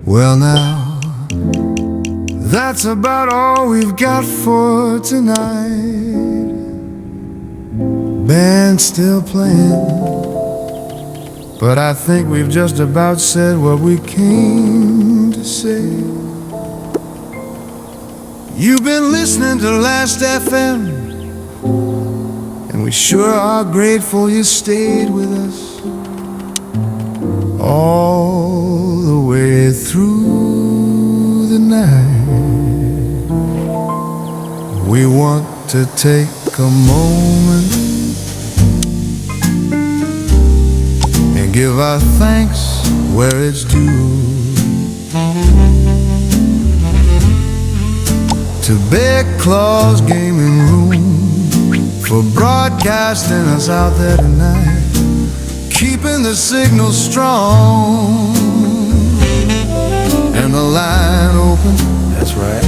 Well now, that's about all we've got for tonight. Band's still playing, but I think we've just about said what we came to say. You've been listening to Last FM, and we sure are grateful you stayed with us all the way through the night. We want to take a moment and give our thanks where it's due to BearKlaw's gaming room for broadcasting us out there tonight, keeping the signal strong and the line open. That's right.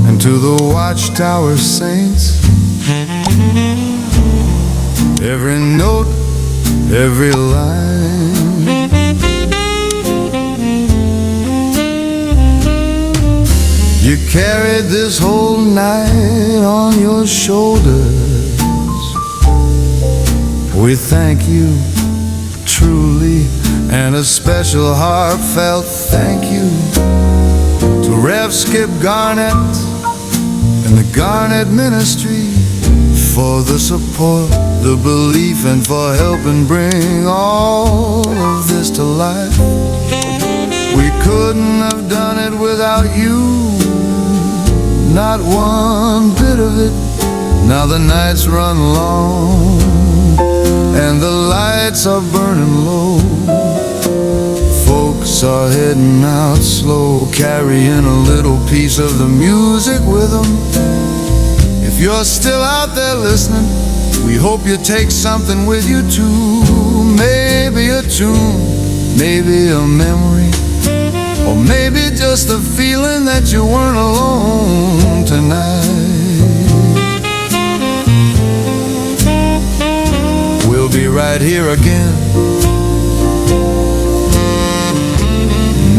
And to the Watchtower saints, every note, every line, you carried this whole night on your shoulders. We thank you truly, and a special heartfelt thank you to Rev Skip Garnett and the Garnett Ministry for the support, the belief, and for helping bring all of this to life. We couldn't have done it without you, not one bit of it. Now the nights run long and the lights are burning low. Folks are heading out slow, carrying a little piece of the music with them. If you're still out there listening, we hope you take something with you too. Maybe a tune, maybe a memory, or maybe just the feeling that you weren't alone tonight. We'll be right here again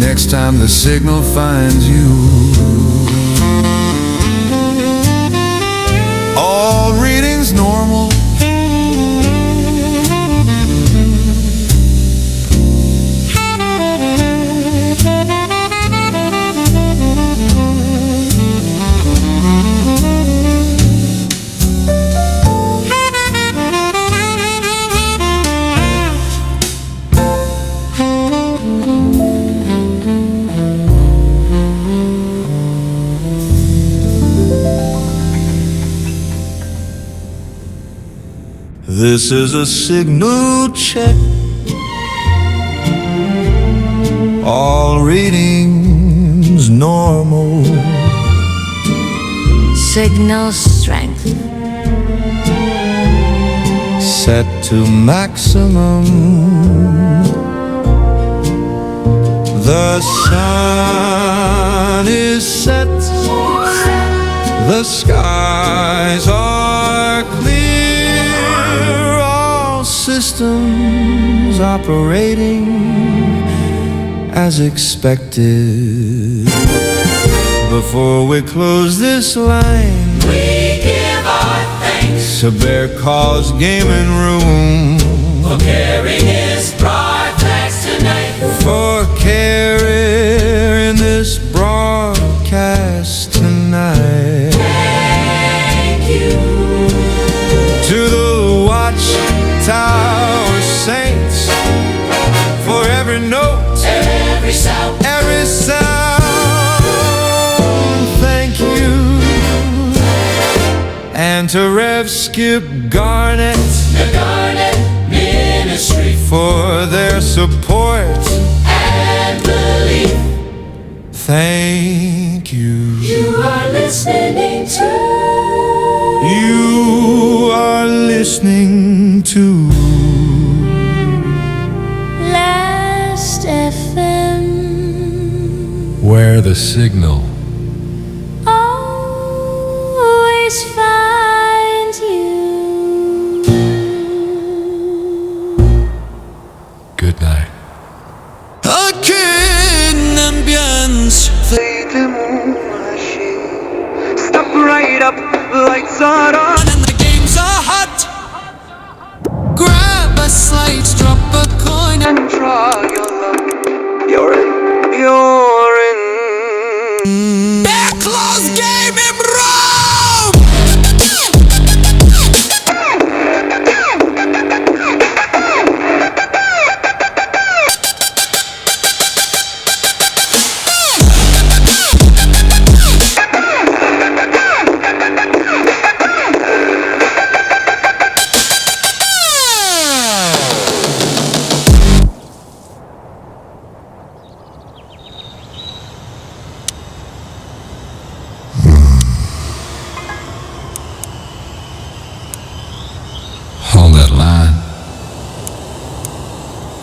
next time the signal finds you. All readings normal. This is a signal check. All readings normal. Signal strength. Set to maximum. The sun is set, the skies are clear, all systems operating as expected. Before we close this line, We give our thanks to BearKlaw's gaming room for carrying his broadcast tonight. for carrying this broadcast tonight. Thank you. To the Watchtower Saints for every note, Every sound, every sound. Thank you. And to Rev Skip Garnett, the Garnet Ministry, for their support and belief. Thank you. You are listening to You are listening to Last FM. Where the Signal Always finds you. Good night. Aucune ambiance. Step right up, lights are on. And the games are hot. Grab a slice, drop a coin, and Draw your luck. You're in. You're in. BearKlaw's gaming room. Hold that line.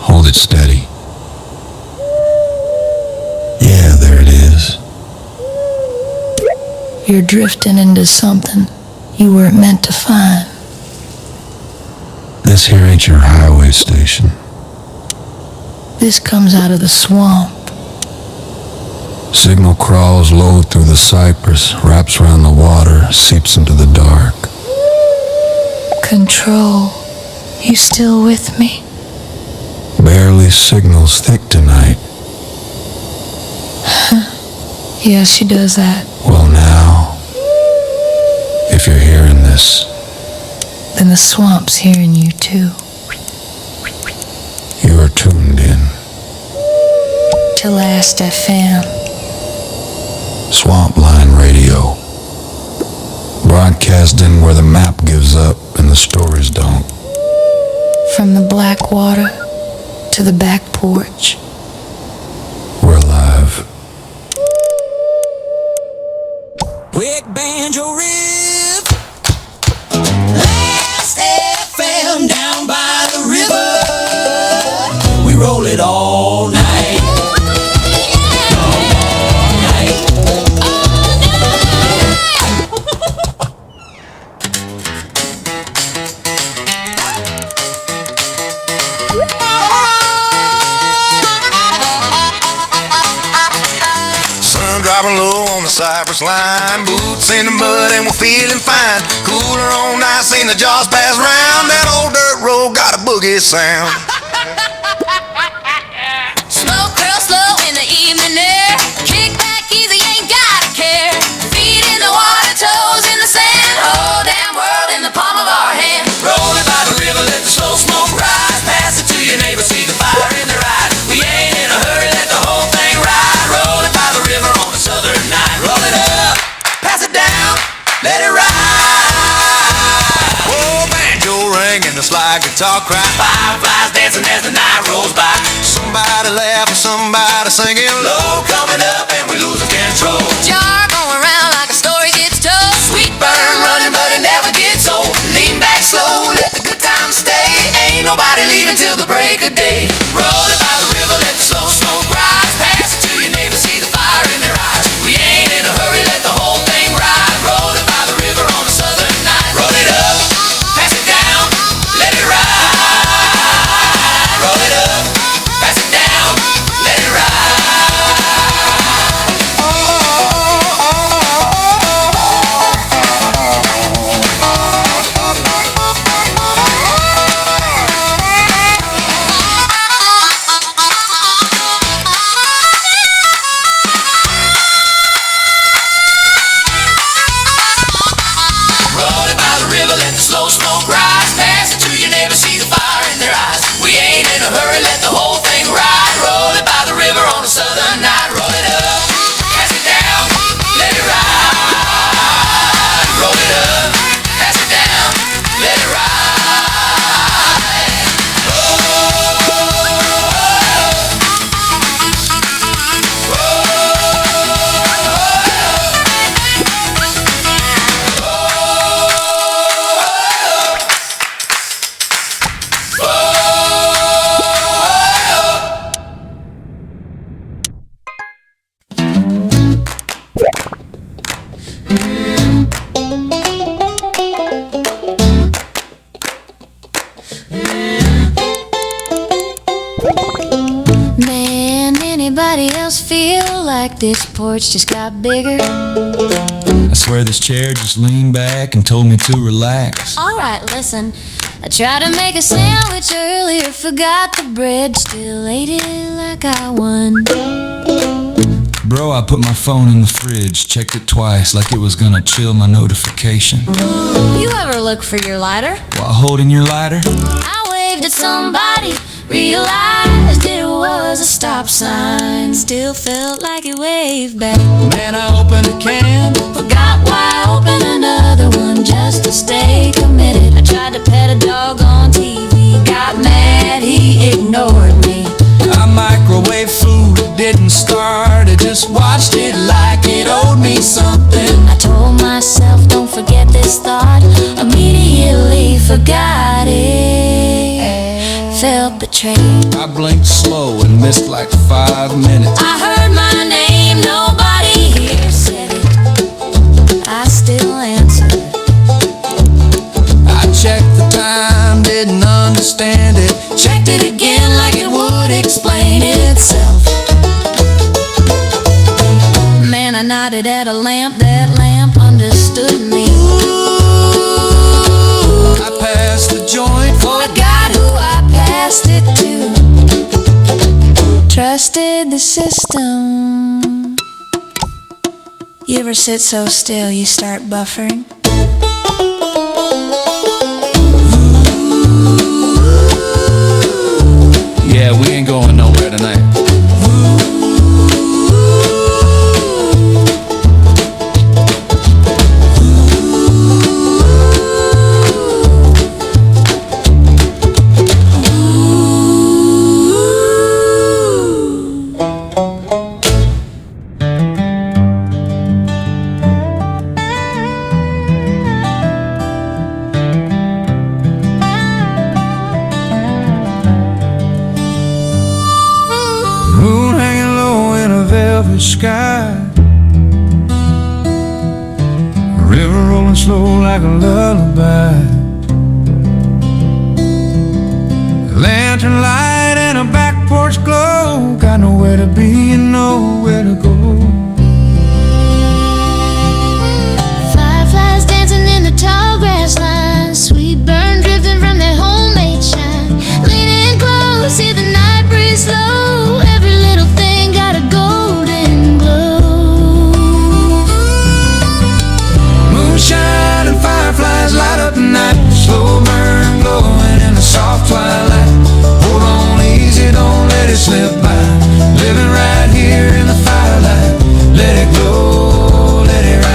Hold it steady. Yeah, there it is. You're drifting into something you weren't meant to find. This here ain't your highway station. This comes out of the swamp. Signal crawls low through the cypress, wraps around the water, seeps into the dark. Control. You still with me? Barely signals thick tonight. Yeah, she does that. Well now, if you're hearing this, Then the swamp's hearing you too. you are tuned in. To Last FM. Swampline Radio. Broadcasting where the map gives up and the stories don't. From the black water to the back porch. We're live. Quick banjo riff. Last FM down by the river. We roll it all night. Sun dropping low on the cypress line. Boots in the mud and we're feeling fine. Cooler on ice, seen the jaws pass round. That old dirt road got a boogie sound. Smoke curl slow in the evening air. Kick back easy, ain't gotta care. Feet in the water, toes in the sand. Whole damn world in the palm of our hand. Roll it by the river, let the slow smoke rise. Pass it to your neighbor, see the fire in their eyes. We ain't in a hurry, let the whole thing ride. Roll it by the river on a southern night. Roll it up, pass it down, let it ride. Oh, banjo ring and the slide guitar cry. Fireflies dancing as the night rolls by. Somebody laughing, somebody singing low. Coming up and we losing control. Jar going round like a story gets told. Sweet burn running, but it never gets old. Lean back slow, let the good times stay. Ain't nobody leaving till the break of day. Roll it by the river, let the slow smoke rise. Pass Man, anybody else feel like this porch just got bigger? I swear this chair just leaned back and told me to relax. Alright, listen. I tried to make a sandwich earlier, forgot the bread, still ate it like I won. Bro, I put my phone in the fridge, checked it twice like it was gonna chill my notification. You ever look for your lighter? While holding your lighter? I waved at somebody, realized it was a stop sign. Still felt like it waved back. Man, I opened a can, Forgot why I opened another one just to stay committed. I tried to pet a dog on TV, got mad, he ignored me. I microwave food, it didn't start, I just watched it like it owed me something. I told myself, don't forget this thought, immediately forgot it. Felt betrayed. I blinked slow and missed like 5 minutes. I heard my name, nobody here said it. I still answered. I checked the time, didn't understand it. Checked it again like it would explain itself. Man, I nodded at a lamp, that lamp understood me. I passed the joint, Forgot who I passed it to. Trusted the system. You ever sit so still you start buffering? yeah, we ain't going nowhere tonight. Moon hanging low in a velvet sky, river rolling slow like a lullaby. Lantern light and a back porch glow, got nowhere to be and nowhere to go. Fireflies dancing in the tall grass line, sweet burn drifting from their homemade shine. Leaning close, hear the night breeze slow. Every little thing got a golden glow. Moonshine and fireflies light up the night, slow burn glowing in the soft twilight. Hold on easy, don't let it slip by. Living right here in the firelight. Let it glow, let it ride.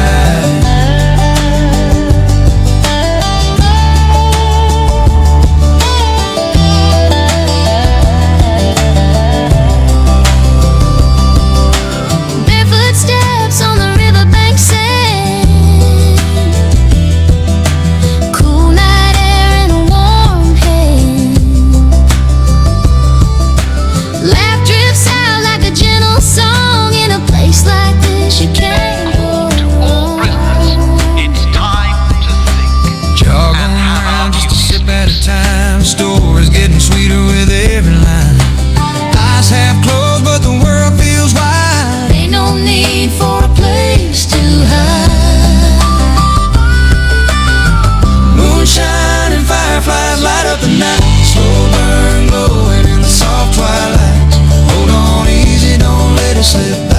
Barefoot steps on the riverbank sand. Cool night air in a warm hand. Laugh drifts out like a gentle song. In a place like this you can't go wrong. It's time to think. Jogging around just a sip at a time. Stories getting sweeter with every line. Eyes half closed but the world feels wide. Ain't no need for a place to hide. Moonshine and fireflies light up the night, slow burn glowing in the soft twilight. Hold on easy, don't let it slip by.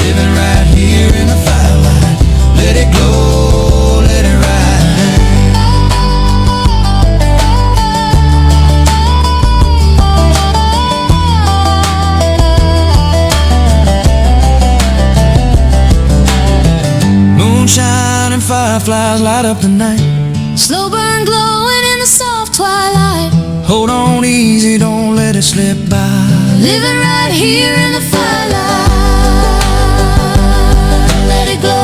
Living right here in the firelight. Let it glow, let it ride. Moonshine and fireflies light up the night. Slow burn glowing in the soft twilight. Hold on easy, don't let it slip by. Living right here in the firelight. Let it glow,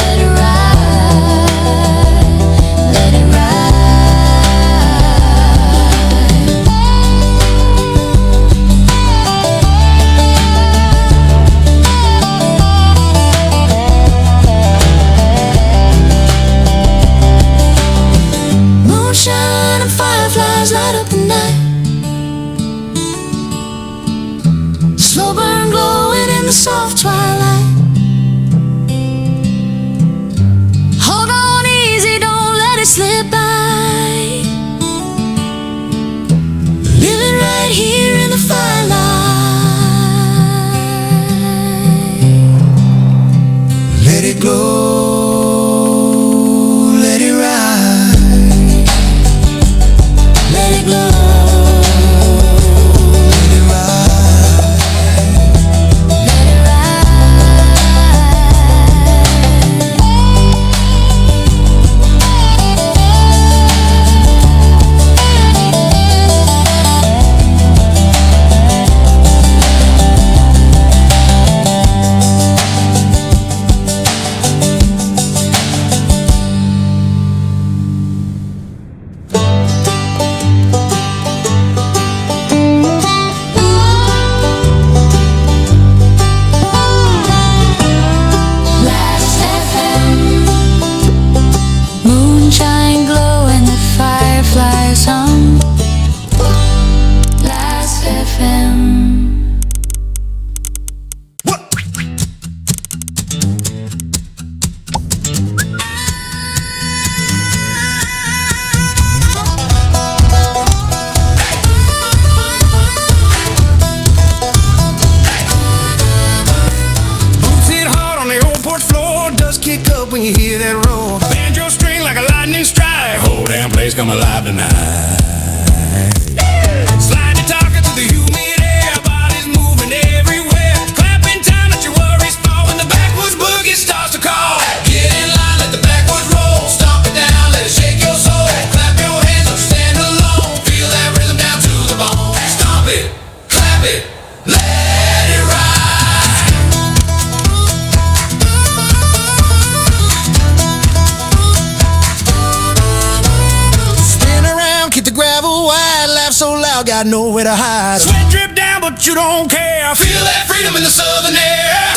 let it ride, let it ride. the soft twilight. Hold on easy, don't let it slip by. Living right here in the firelight. Let it glow, let it rise. Let it glow. When you hear that roar, banjo string like a lightning strike, whole damn place come alive tonight. Slide your talker through the humid air, bodies moving everywhere, clapping time, let your worries fall when the backwoods boogie starts to call. Get in line, let the backwoods roll, stomp it down, let it shake your soul, clap your hands, don't stand alone, feel that rhythm down to the bone. Stomp it, clap it, let it ride. So loud, got nowhere to hide. Sweat drip down, but you don't care. Feel that freedom in the southern air.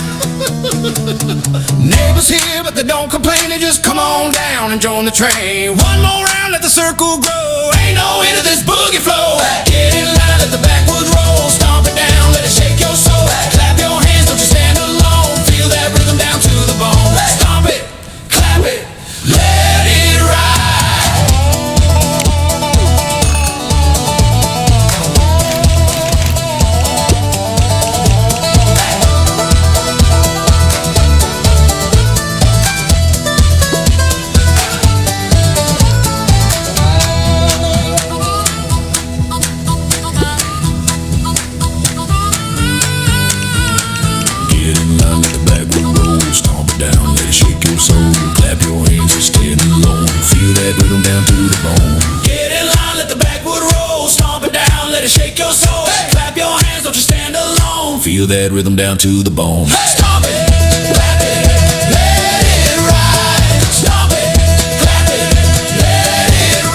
Neighbors here, but they don't complain. They just come on down and join the train. One more round, let the circle grow. Ain't no end to this boogie flow. Get in line, let the backwoods roll. Stomp it down, let it shake your soul. Clap your hands, don't you stand alone. Feel that rhythm down to the bone. Stomp it, clap it, let it ride. Rhythm down to the bone. Get in line, let the backwood roll. Stomp it down, let it shake your soul. Hey. Clap your hands, don't you stand alone. Feel that rhythm down to the bone. Hey. Stomp it, clap it, let it ride. Stomp it, clap it, let it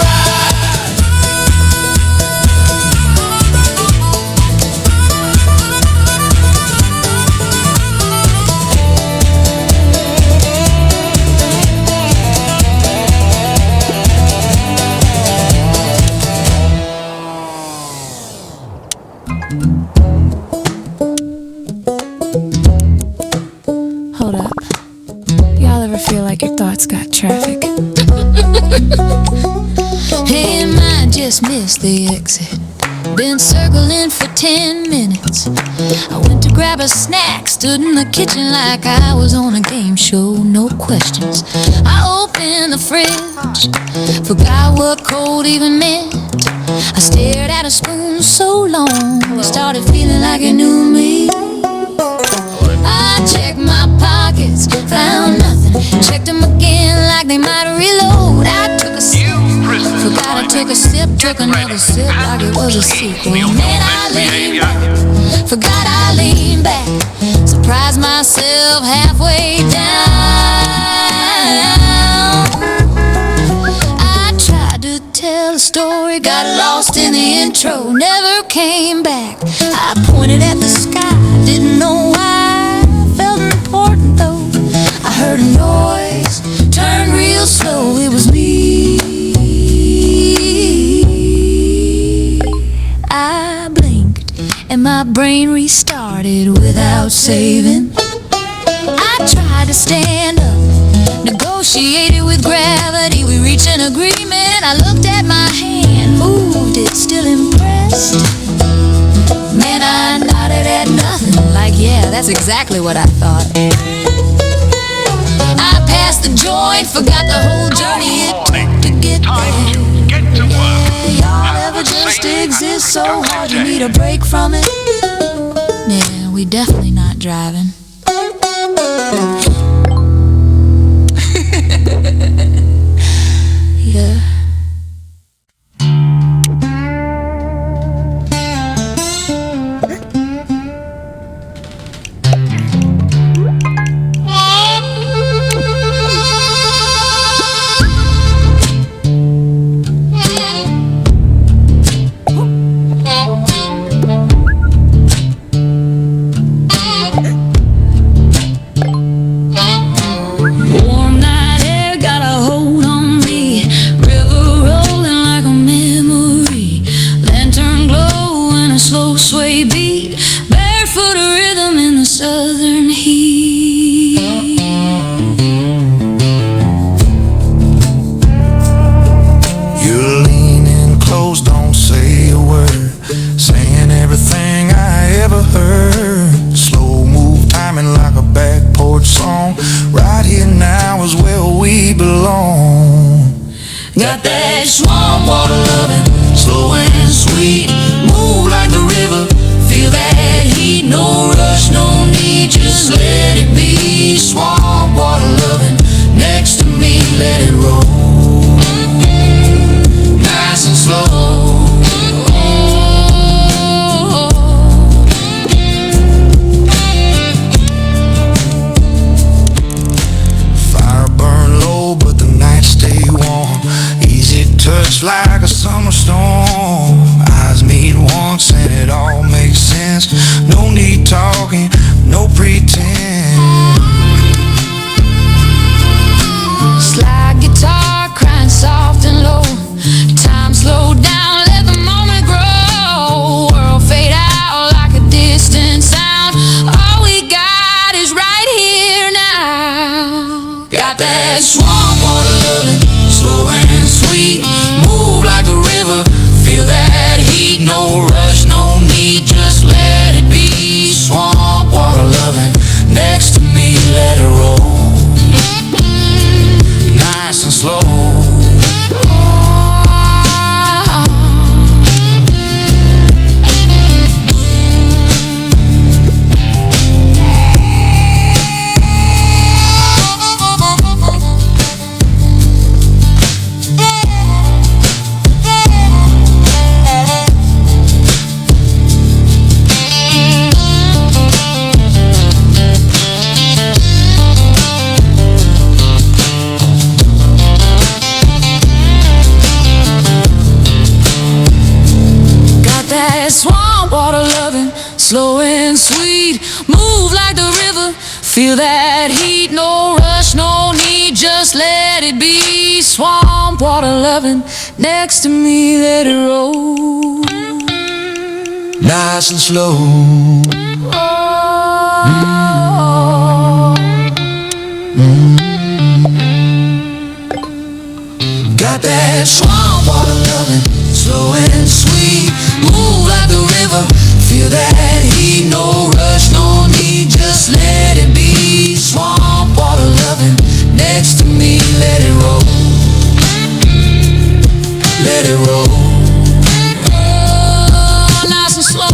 Hold up. Y'all ever feel like your thoughts got traffic? Hey, mine just missed the exit. Been circling for 10 minutes. I went to grab a snack, stood in the kitchen like I was on a game show, no questions. I opened the fridge, forgot what cold even meant. I stared at a spoon so long, I started feeling like it knew me. I checked my pockets, found nothing. Checked them again like they might reload. I took a sip, forgot I took a sip, took another sip like it was a sequel. Then I leaned back, forgot I leaned back, surprised myself halfway down. I tried to tell a story, got lost in the intro, never came back. I pointed at the sky, didn't know why, felt important though. I heard a noise, turned real slow, it was me. I blinked and my brain restarted without saving. I tried to stand up, negotiated with gravity. We reached an agreement. I looked at my hand, moved it, still impressed. Man, I nodded at nothing, like, yeah, that's exactly what I thought. I passed the joint, forgot the whole journey it took to get there. Get to work. Y'all ever just exist so hard you need a break from it? Yeah, we definitely not driving. Yeah. Warm night air got a hold on me. River rolling like a memory. Lantern glow and a slow sway beat. Barefoot rhythm in the southern heat. You're leaning close, don't say a word. Saying everything I ever heard. Slow move timing like a back porch song. Right here now is where we belong. Got that swamp water loving, slow and sweet. Move like the river, feel that heat. No rush, no need, just let it be. Swamp water loving, next to me, let it roll. Nice and slow. Fire burn low, but the nights stay warm. Easy touch like a summer storm. Eyes meet once and it all makes sense. No need talking, no pretend. Slide guitar crying soft and low. Time slow down, let the moment grow. World fade out like a distant sound. All we got is right here now. Got that swamp water loving, slow and sweet. Move like a river, feel that heat. No rush, no need, just let it be. Swamp water loving, next to me, let it roll. Nice and slow. Got that swamp water loving, slow and sweet. Move like the river, feel that heat. No rush, no need, just let it be. Swamp water loving, next to me, let it roll. Nice and slow. Got that swamp water loving, slow and sweet. Move like the river, feel that heat. No rush, no need, just let it be. Swamp water loving, next to me, let it roll. Let it roll. Nice and slow.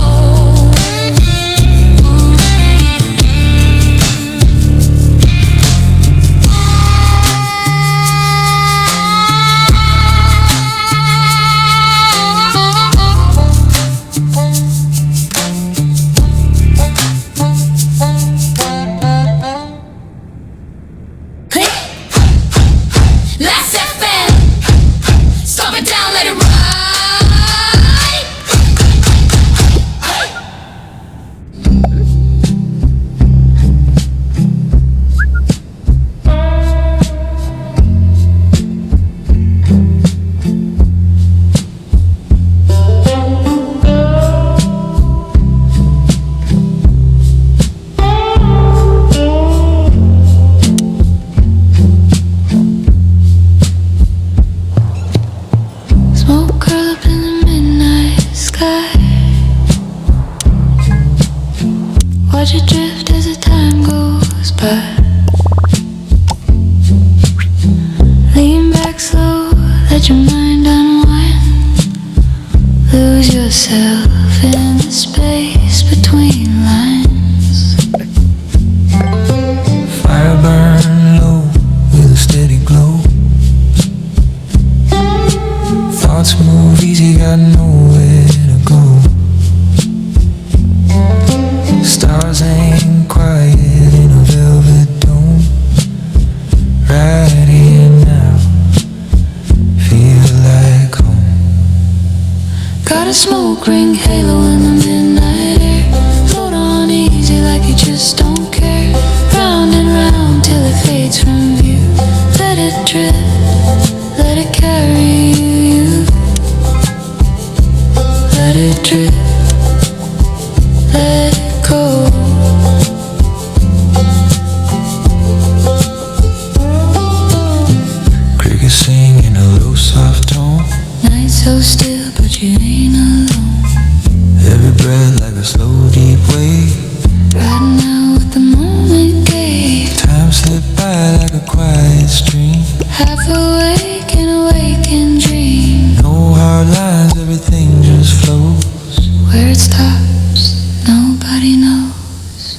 watch it drift as the time goes by. Lean back slow, let your mind unwind. Lose yourself in the space between lines. Fire burn low with a steady glow. Thoughts move easy, got nowhere to go. Stars hang quiet in a velvet dome. Right here now, feel like home. Got a smoke ring halo in the midnight air. Float on easy like you just don't care. Round and round till it fades from view. Let it drip, let it carry you. Let it drip, let it go. Crickets sing in a low soft tone. Night so still but you ain't alone. Every breath like a slow deep wave. Riding out what the moment gave. Time slipped by like a quiet stream. Half awake and awake and dream. No hard lines, everything just flows. Where it stops, nobody knows.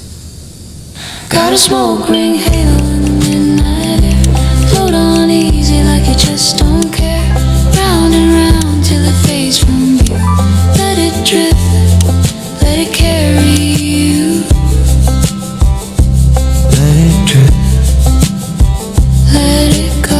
Got a smoke ring halo in the midnight air. Float on easy like you just don't care. Round and round till it fades from view. Let it drip, let it carry you. Let it drip, let it go.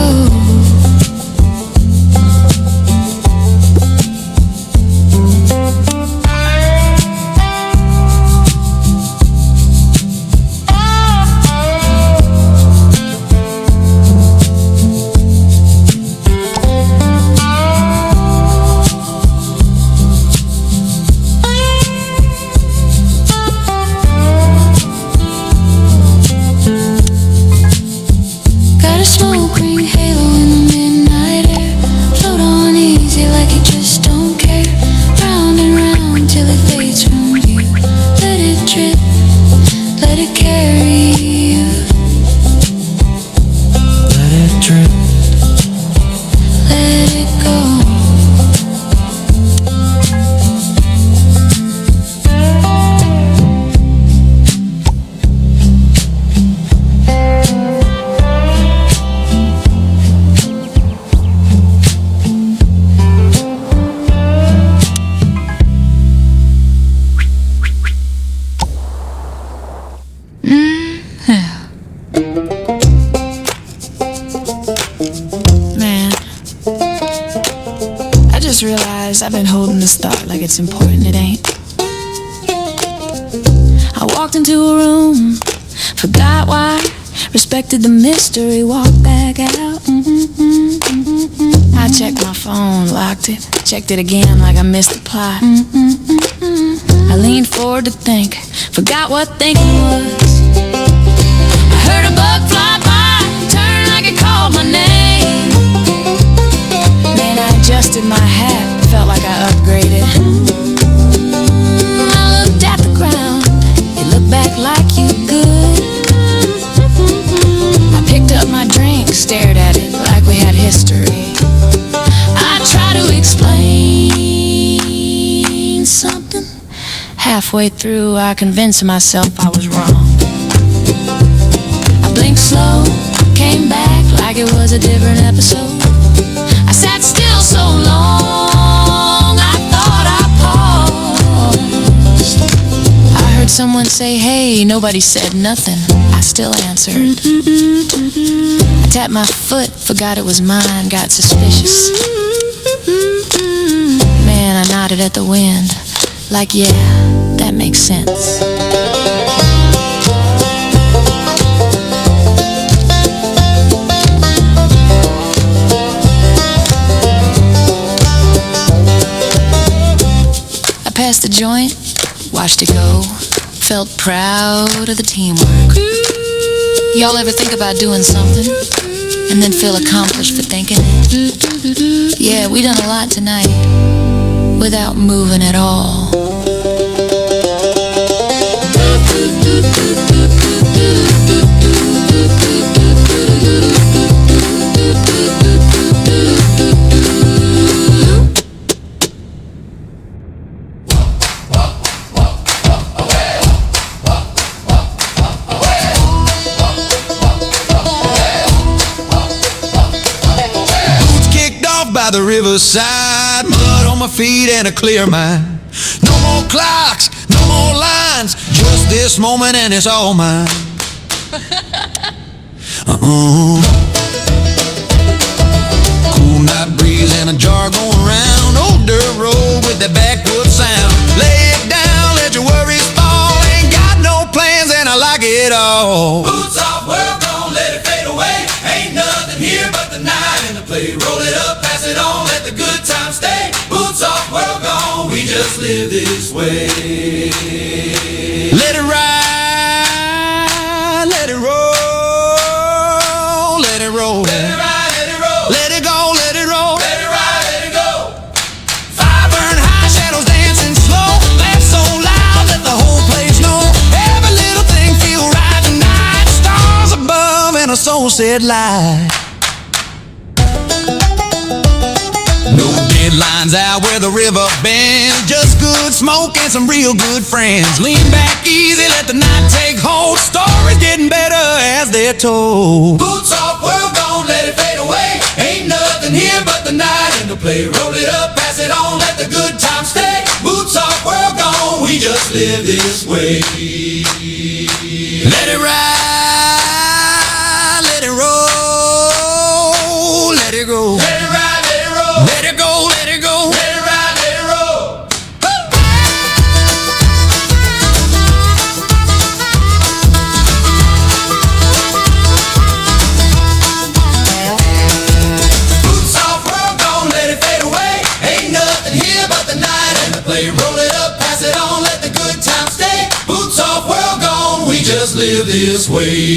Got a smoke ring halo in the midnight air. Float on easy like you just don't care. Round and round till it fades from view. Let it drip, let it carry you. let it drip. Let it go. Man, I just realized I've been holding this thought like it's important. It ain't. I walked into a room, forgot why, respected the mystery, walked back out. I checked my phone, locked it, checked it again like I missed the plot. I leaned forward to think, forgot what thinking was. I heard a bug fly by, turned like it called my name. Man, I adjusted my hat, felt like I upgraded. I looked at the ground, it looked back like you good. I picked up my drink, stared at it like we had history. I tried to explain something. Halfway through, I convinced myself I was wrong. I blinked slow, came back like it was a different episode. I sat still so long, I thought I paused. I heard someone say, hey, nobody said nothing. I still answered. I tapped my foot, forgot it was mine, got suspicious. Man, I nodded at the wind, like, yeah, that makes sense. I passed the joint, watched it go, felt proud of the teamwork. Y'all ever think about doing something and then feel accomplished for thinking it? Yeah, we done a lot tonight without moving at all. by the riverside, mud on my feet and a clear mind. No more clocks, no more lines, just this moment and it's all mine. Cool night breeze and a jar going round, old dirt road with that backwood sound. Lay it down, let your worries fall. Ain't got no plans and I like it all. Boots off, world gone, let it fade away. Ain't nothing here but the night and the play. Roll it up, pass it on, let the good times stay. Boots off, world gone, we just live this way. Let it ride, let it roll, let it roll. Let it ride, let it roll. Let it go, let it roll. Let it ride, let it go. Fire burn high, shadows dancing slow. Laugh so loud that the whole place know. Every little thing feel right tonight. Stars above and a soul said light. No deadlines out where the river bends. Just good smoke and some real good friends. Lean back easy, let the night take hold. Stories getting better as they're told. Boots off, world gone, let it fade away. Ain't nothing here but the night and the play. Roll it up, pass it on, let the good times stay. Boots off, world gone, we just live this way. Let it ride, let it roll, let it go. Let it ride, let it roll. Let it go, let it go. Let it ride, let it roll. Boots off, world gone, let it fade away. Ain't nothing here but the night and the play. Roll it up, pass it on, let the good times stay. Boots off, world gone, we just live this way.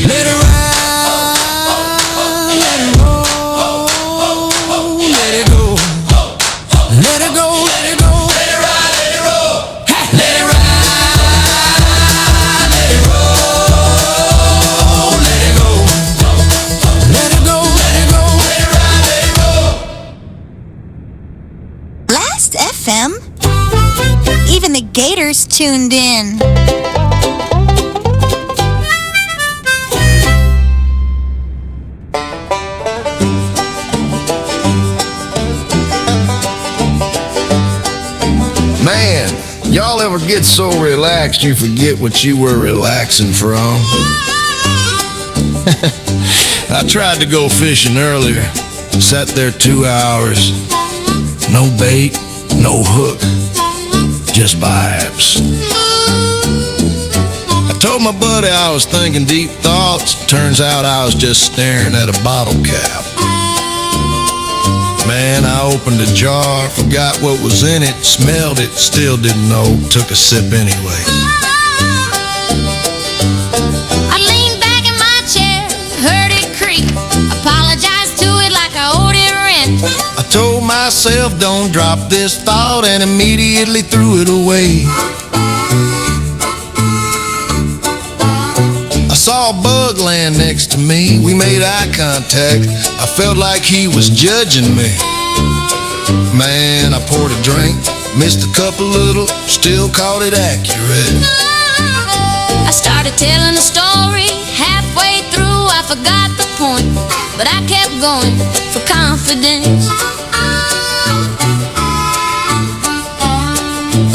Let it ride, let it roll, let it go. Let it go, let it go. Let it ride, let it roll. Let it ride, let it roll, let it go. Let it go, let it go. Let it ride, let it roll. Last FM? Even the Gators tuned in. Man, y'all ever get so relaxed you forget what you were relaxing from? I tried to go fishing earlier. Sat there 2 hours. No bait, no hook. Just vibes. I told my buddy I was thinking deep thoughts. Turns out I was just staring at a bottle cap. Man, I opened a jar, forgot what was in it, smelled it, still didn't know, took a sip anyway. I leaned back in my chair, heard it creak, apologized to it like I owed it rent. I told myself don't drop this thought and immediately threw it away. I saw a bug land next to me, we made eye contact, I felt like he was judging me. Man, I poured a drink, missed a couple little, still caught it accurate. I started telling a story, halfway through I forgot the point, but I kept going for confidence.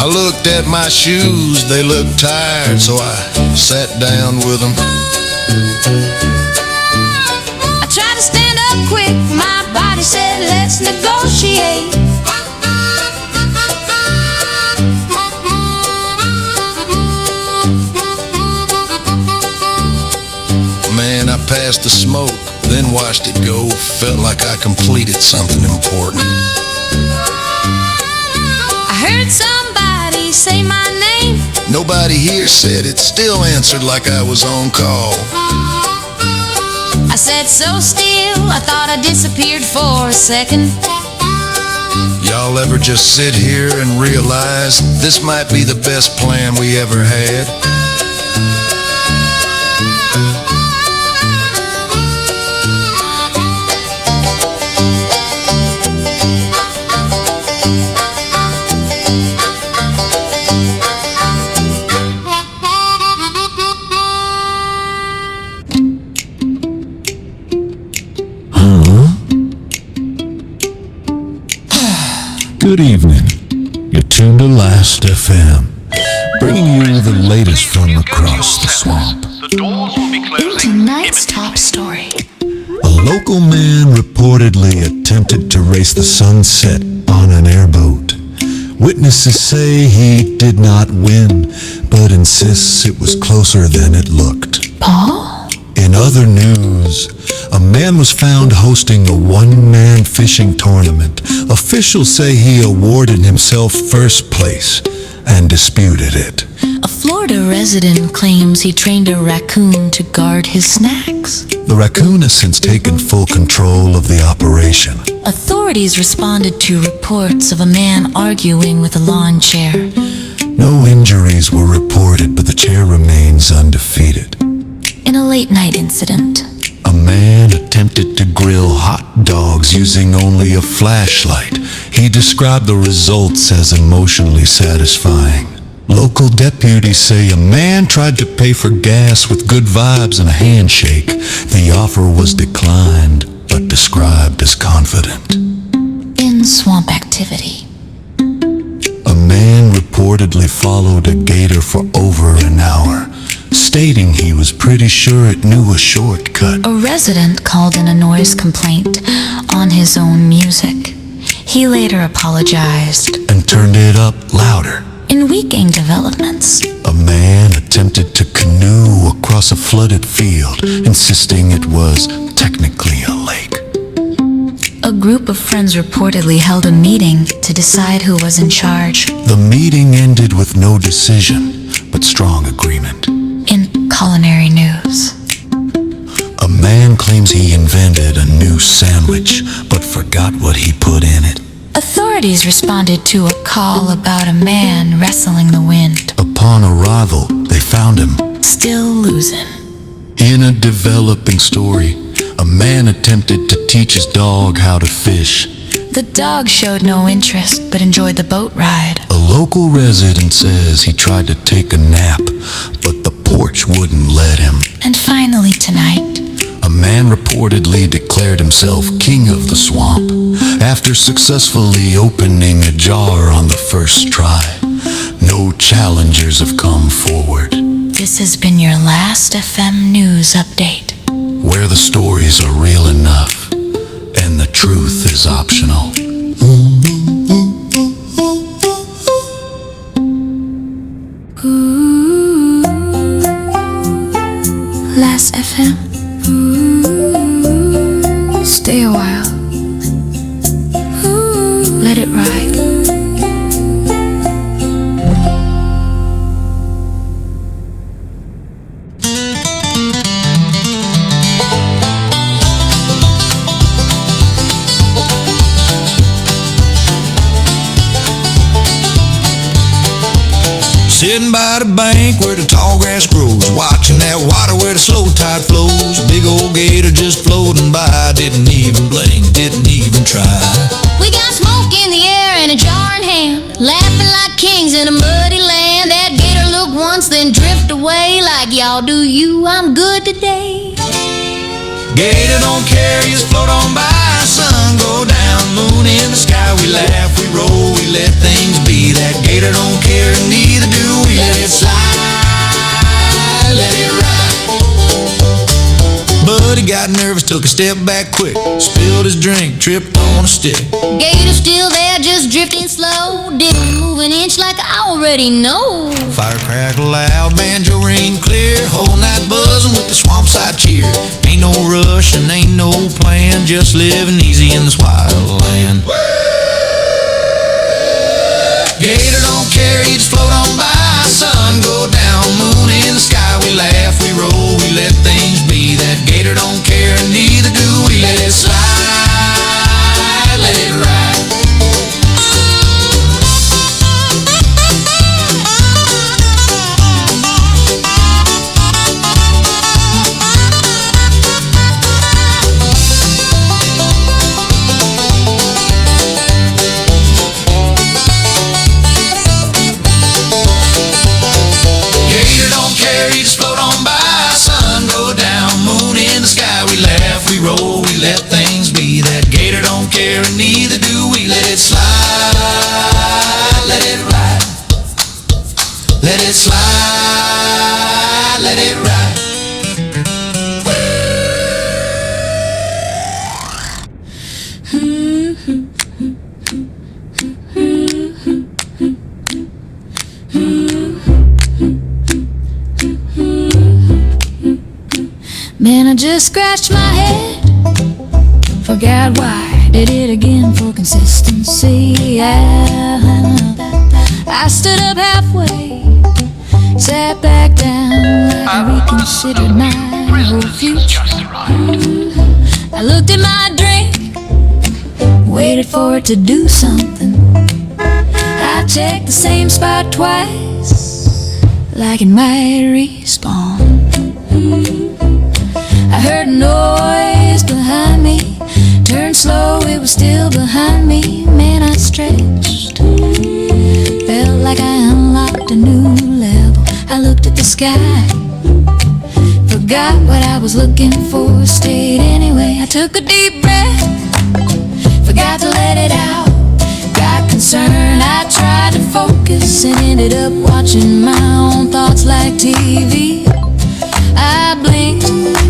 I looked at my shoes, they looked tired, so I sat down with them. I tried to stand up quick, my body said let's negotiate. Man, I passed the smoke, then watched it go, felt like I completed something important. I heard somebody say my name. Nobody here said it, still answered like I was on call. I sat so still, I thought I disappeared for a second. Y'all ever just sit here and realize this might be the best plan we ever had? Good evening. You're tuned to Last FM, bringing you the latest from across the swamp. In tonight's top story, A local man reportedly attempted to race the sunset on an airboat. Witnesses say he did not win, but insists it was closer than it looked. Paul? In other news, a man was found hosting a one-man fishing tournament. Officials say he awarded himself first place and disputed it. A Florida resident claims he trained a raccoon to guard his snacks. The raccoon has since taken full control of the operation. Authorities responded to reports of a man arguing with a lawn chair. No injuries were reported, but the chair remains undefeated. In a late-night incident, A man attempted to grill hot dogs using only a flashlight. He described the results as emotionally satisfying. Local deputies say a man tried to pay for gas with good vibes and a handshake. The offer was declined, but described as confident. in swamp activity. A man reportedly followed a gator for over an hour, stating he was pretty sure it knew a shortcut. A resident called in a noise complaint on his own music. He later apologized. And turned it up louder. In weekend developments, A man attempted to canoe across a flooded field, insisting it was technically a lake. a group of friends reportedly held a meeting to decide who was in charge. The meeting ended with no decision, but strong agreement. In culinary news, A man claims he invented a new sandwich, but forgot what he put in it. authorities responded to a call about a man wrestling the wind, Upon arrival, they found him. still losing. In a developing story, a man attempted to teach his dog how to fish. The dog showed no interest but enjoyed the boat ride. A local resident says he tried to take a nap, but the porch wouldn't let him. And finally tonight, A man reportedly declared himself king of the swamp after successfully opening a jar on the first try. No challengers have come forward. this has been your last FM news update. Where the stories are real enough and the truth is optional. Last FM. Stay a while. Let it ride. Sitting by the bank where the tall grass grows, watching that water where the slow tide flows. Big old gator just floating by, didn't even blink, didn't even try. We got smoke in the air and a jar in hand, laughing like kings in a muddy land. That gator looked once, then drift away like y'all do you. I'm good today. Gator don't care, you just float on by. Sun go down, moon in the sky. We laugh, we roll, we let things be. That gator don't care, neither do we. Let it slide, let it ride. But he got nervous, took a step back quick, spilled his drink, tripped on a stick. Gator still there, just drifting slow. Didn't move an inch like I already know. Fire crackle loud, banjo ring clear, whole night buzzing with the swamp side cheer. Ain't no rush and ain't no plan, just living easy in this wild land. Gator don't care, he just float on by. Sun go down, moon in the sky. We laugh, we roll, we let things be. That gator don't care, neither do we. Let it slide, let it ride. slide, let it ride. Man, I just scratched my head. Forgot why. Did it again for consistency. Yeah. I stood up halfway, sat back down like I reconsidered my whole future. I looked at my drink, waited for it to do something. I checked the same spot twice, like it might respawn. I heard a noise behind me, turned slow, it was still behind me. Man, I stretched, felt like I unlocked a new level. I looked at the sky, forgot what I was looking for, stayed anyway. I took a deep breath, forgot to let it out. Got concerned, I tried to focus and ended up watching my own thoughts like TV. I blinked,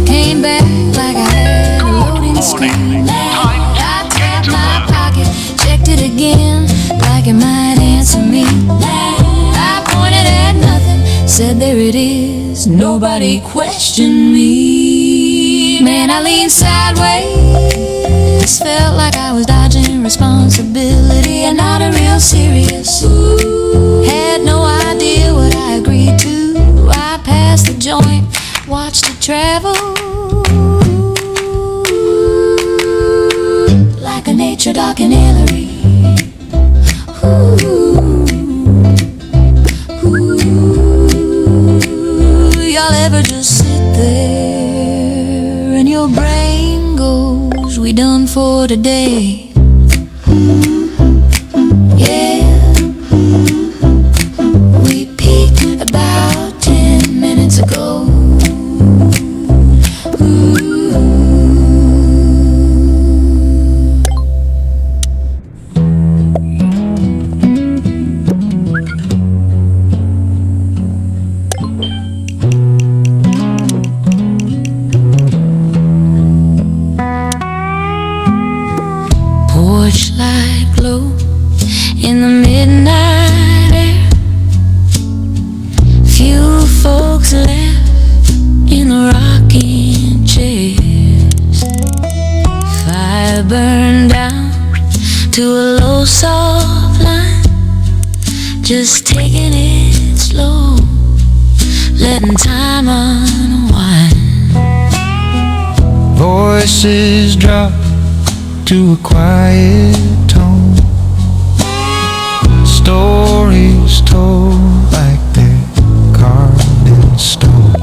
came back like I had a loading screen. I tapped my pocket, checked it again like it might answer me. I pointed at nothing, said there it is, nobody questioned me. Man, I leaned sideways, felt like I was dodging responsibility and not a real serious. Had no idea what I agreed to. I passed the joint, watched it travel like a nature documentary. Y'all ever just sit there and your brain goes, we done for today? Yeah, we peaked about 10 minutes ago. Porch light glow in the midnight air. Few folks left in the rocking chairs. Fire burned down to a low soft line, just taking it slow, letting time unwind. Voices drop to a quiet tone, stories told like they're carved in stone.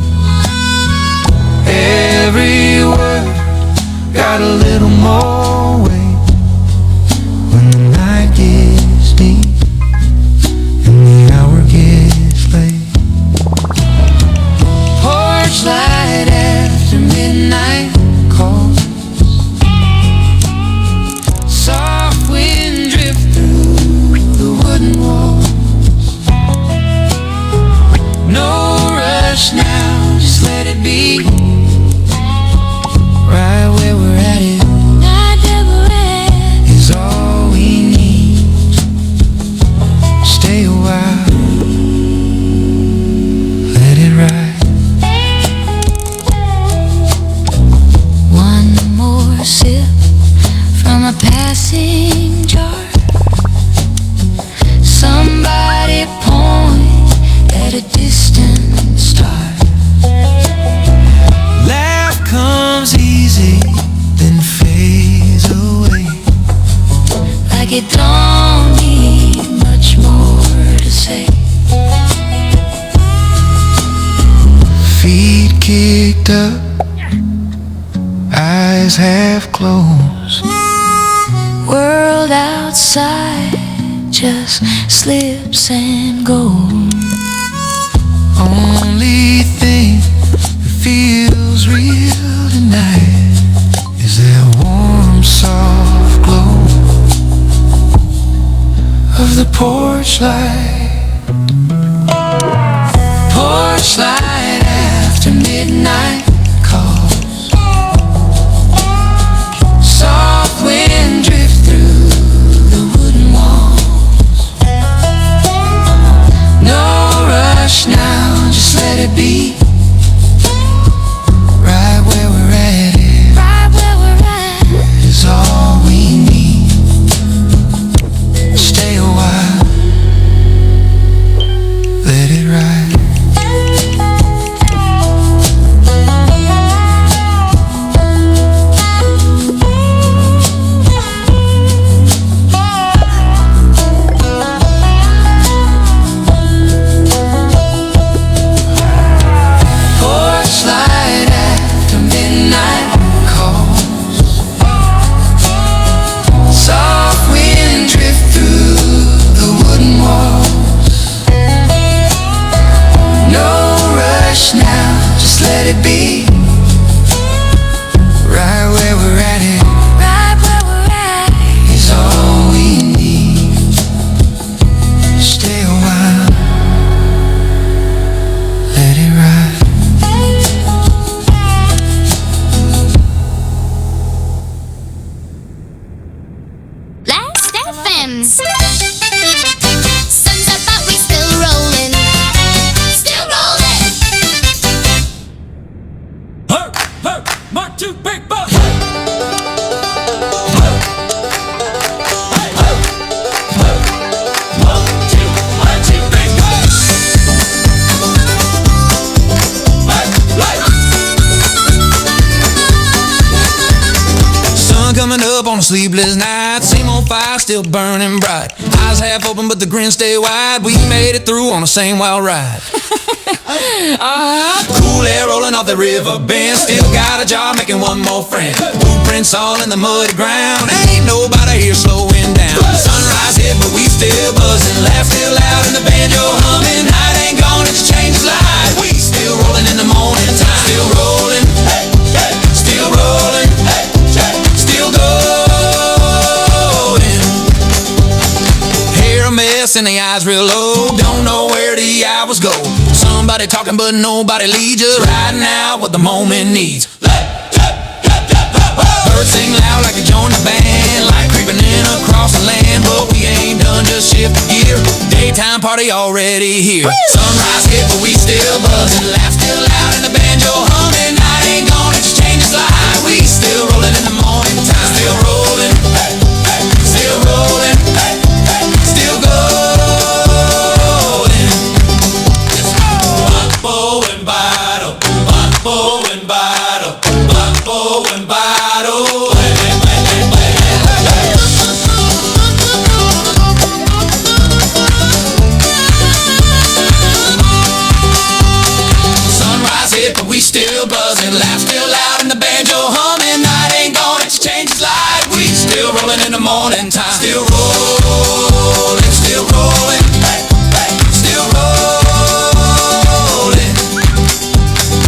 Every word got a little more weight when the night gets deep and the hour gets late. Porch light after midnight calls, soft wind drift through the wooden walls. No rush now, just let it be. Right where we're at it, is all we need. Stay a while, let it ride. One more sip from a passing jar. Somebody point at a distant star. Laugh comes easy, then fades away, Like it don't need much more to say. feet kicked up, eyes half closed. World outside just slips and goes. Only thing that feels real tonight is that warm, soft glow of the porch light. Torchlight after midnight calls. Soft wind drift through the wooden walls. No rush now, just let it be. Right where we're at it. Right where we're at is all we need. Stay a while, let it ride. Torchlight after midnight calls. Soft wind drift through the wooden walls. No rush now, just let it be. Right where we're at it. Right where we're at is all we need. Stay a while, let it ride. Last FM. Sun's up, but we still rolling. Still rolling. Mark two, big buck. Sun coming up on a sleepless night. Same old fire still burning bright. Eyes half open but the grin stay wide. We made it through on the same wild ride. Cool air rolling off the river bend. Still got a job making one more friend. Footprints all in the muddy ground. Ain't nobody here slowing down. Sunrise hit but we still buzzing. Laugh still loud and the banjo humming. Night ain't gone, it's changed light. We still rolling in the morning time. Still rolling, still rolling, still going. Hair a mess and the eyes real low. Don't know where the hours go. Somebody talking but nobody leads. Just riding out what the moment needs. Birds sing loud like they joined the band. Light creeping in across the land. But we ain't done, just shifted gear. Daytime party already here. Sunrise hit but we still buzzing. Laugh still loud and the banjo humming. Night ain't gone, it just changes light. We still rolling in the morning time. Still rolling, still rolling, still going. Bumpo and bottle, bumpo and bottle, bumpo and bottle. Sunrise hit, but we still buzzing. Laugh still loud and the banjo humming. Night ain't gone, it changes light. We still rolling in the morning time. Still rolling, still rolling, still rolling,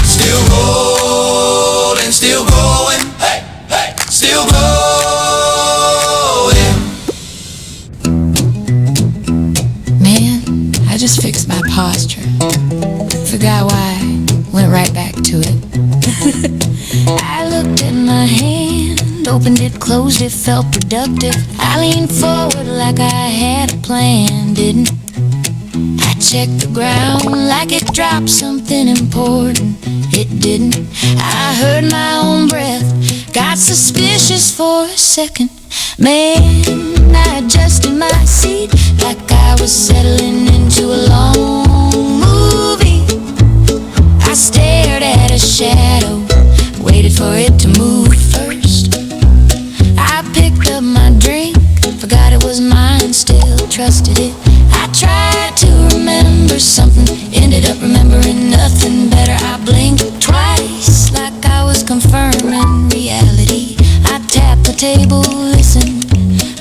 still rolling, still going, still going. Man, I just fixed my posture. Forgot why, went right back to it. I looked at my hand, opened it, closed it, felt productive. I leaned forward like I had a plan, didn't I? Checked the ground like it dropped something important. It didn't. I heard my own breath, got suspicious for a second. Man, I adjusted my seat like I was settling into a long movie. I stared at a shadow, waited for it to move first. I picked up my drink, forgot it was mine, still trusted it. I tried to remember something, ended up remembering nothing better. I blinked twice like I was confirming reality. I tapped the table, listened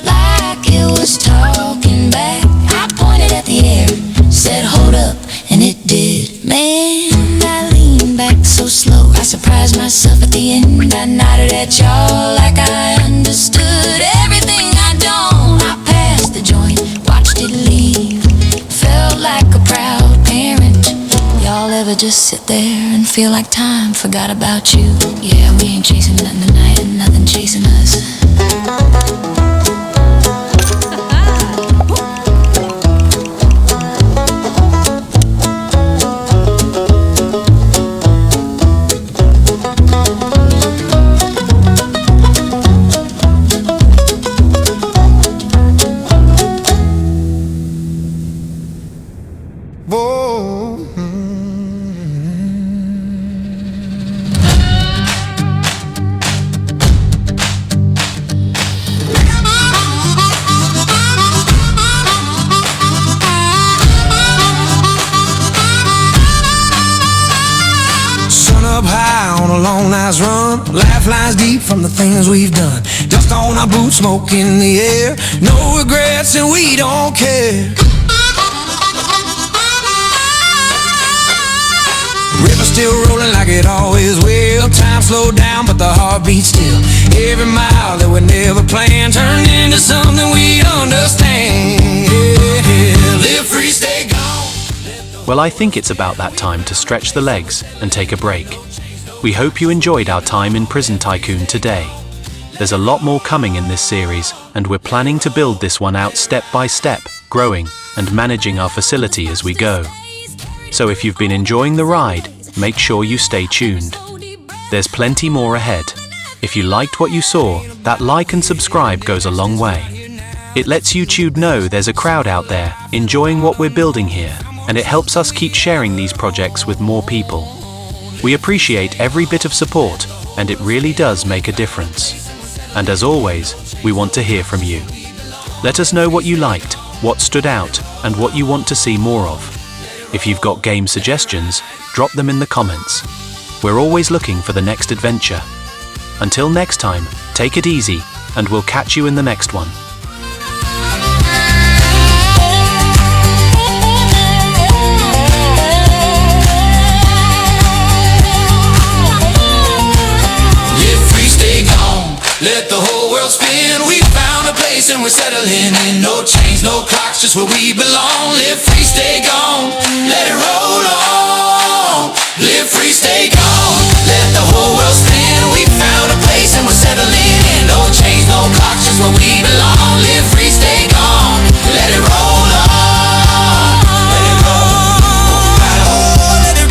like it was talking back. I pointed at the air, said hold up, and it did. Man, I leaned back so slow, I surprised myself at the end. I nodded at y'all like I understood everything I don't. I passed the joint, watched it leave, felt like a proud parent. Y'all ever just sit there and feel like time forgot about you? Yeah, we ain't chasing nothing tonight and nothing chasing us. Run, laugh lines deep from the things we've done. Dust on our boots, smoke in the air. No regrets and we don't care. River still rolling like it always will. Time slowed down but the heart beats still. Every mile that we never planned turned into something we understand. Yeah. Live free, stay gone. Well, I think it's about that time to stretch the legs and take a break. We hope you enjoyed our time in Prison Tycoon today. There's a lot more coming in this series, and we're planning to build this one out step by step, growing and managing our facility as we go. So if you've been enjoying the ride, make sure you stay tuned. There's plenty more ahead. If you liked what you saw, that like and subscribe goes a long way. It lets YouTube know there's a crowd out there enjoying what we're building here, and it helps us keep sharing these projects with more people. We appreciate every bit of support, and it really does make a difference. And as always, we want to hear from you. Let us know what you liked, what stood out, and what you want to see more of. If you've got game suggestions, drop them in the comments. We're always looking for the next adventure. Until next time, take it easy, and we'll catch you in the next one. Let the whole world spin. We found a place and we're settling in. No chains, no clocks, just where we belong. Live free, stay gone. Let it roll on. Live free, stay gone. Let the whole world spin. We found a place and we're settling in. No chains, no clocks, just where we belong. Live free, stay gone. Let it roll on. Let it roll. Let it roll. Let it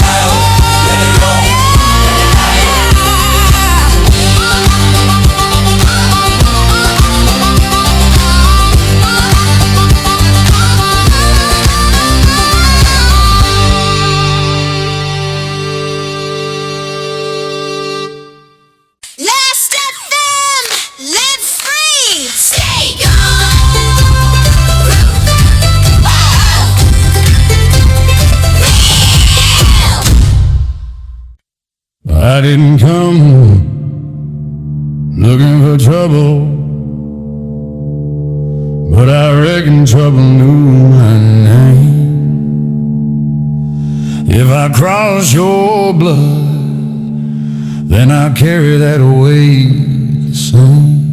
roll. Let it roll. I didn't come looking for trouble, but I reckon trouble knew my name. If I cross your blood, then I'll carry that away the same.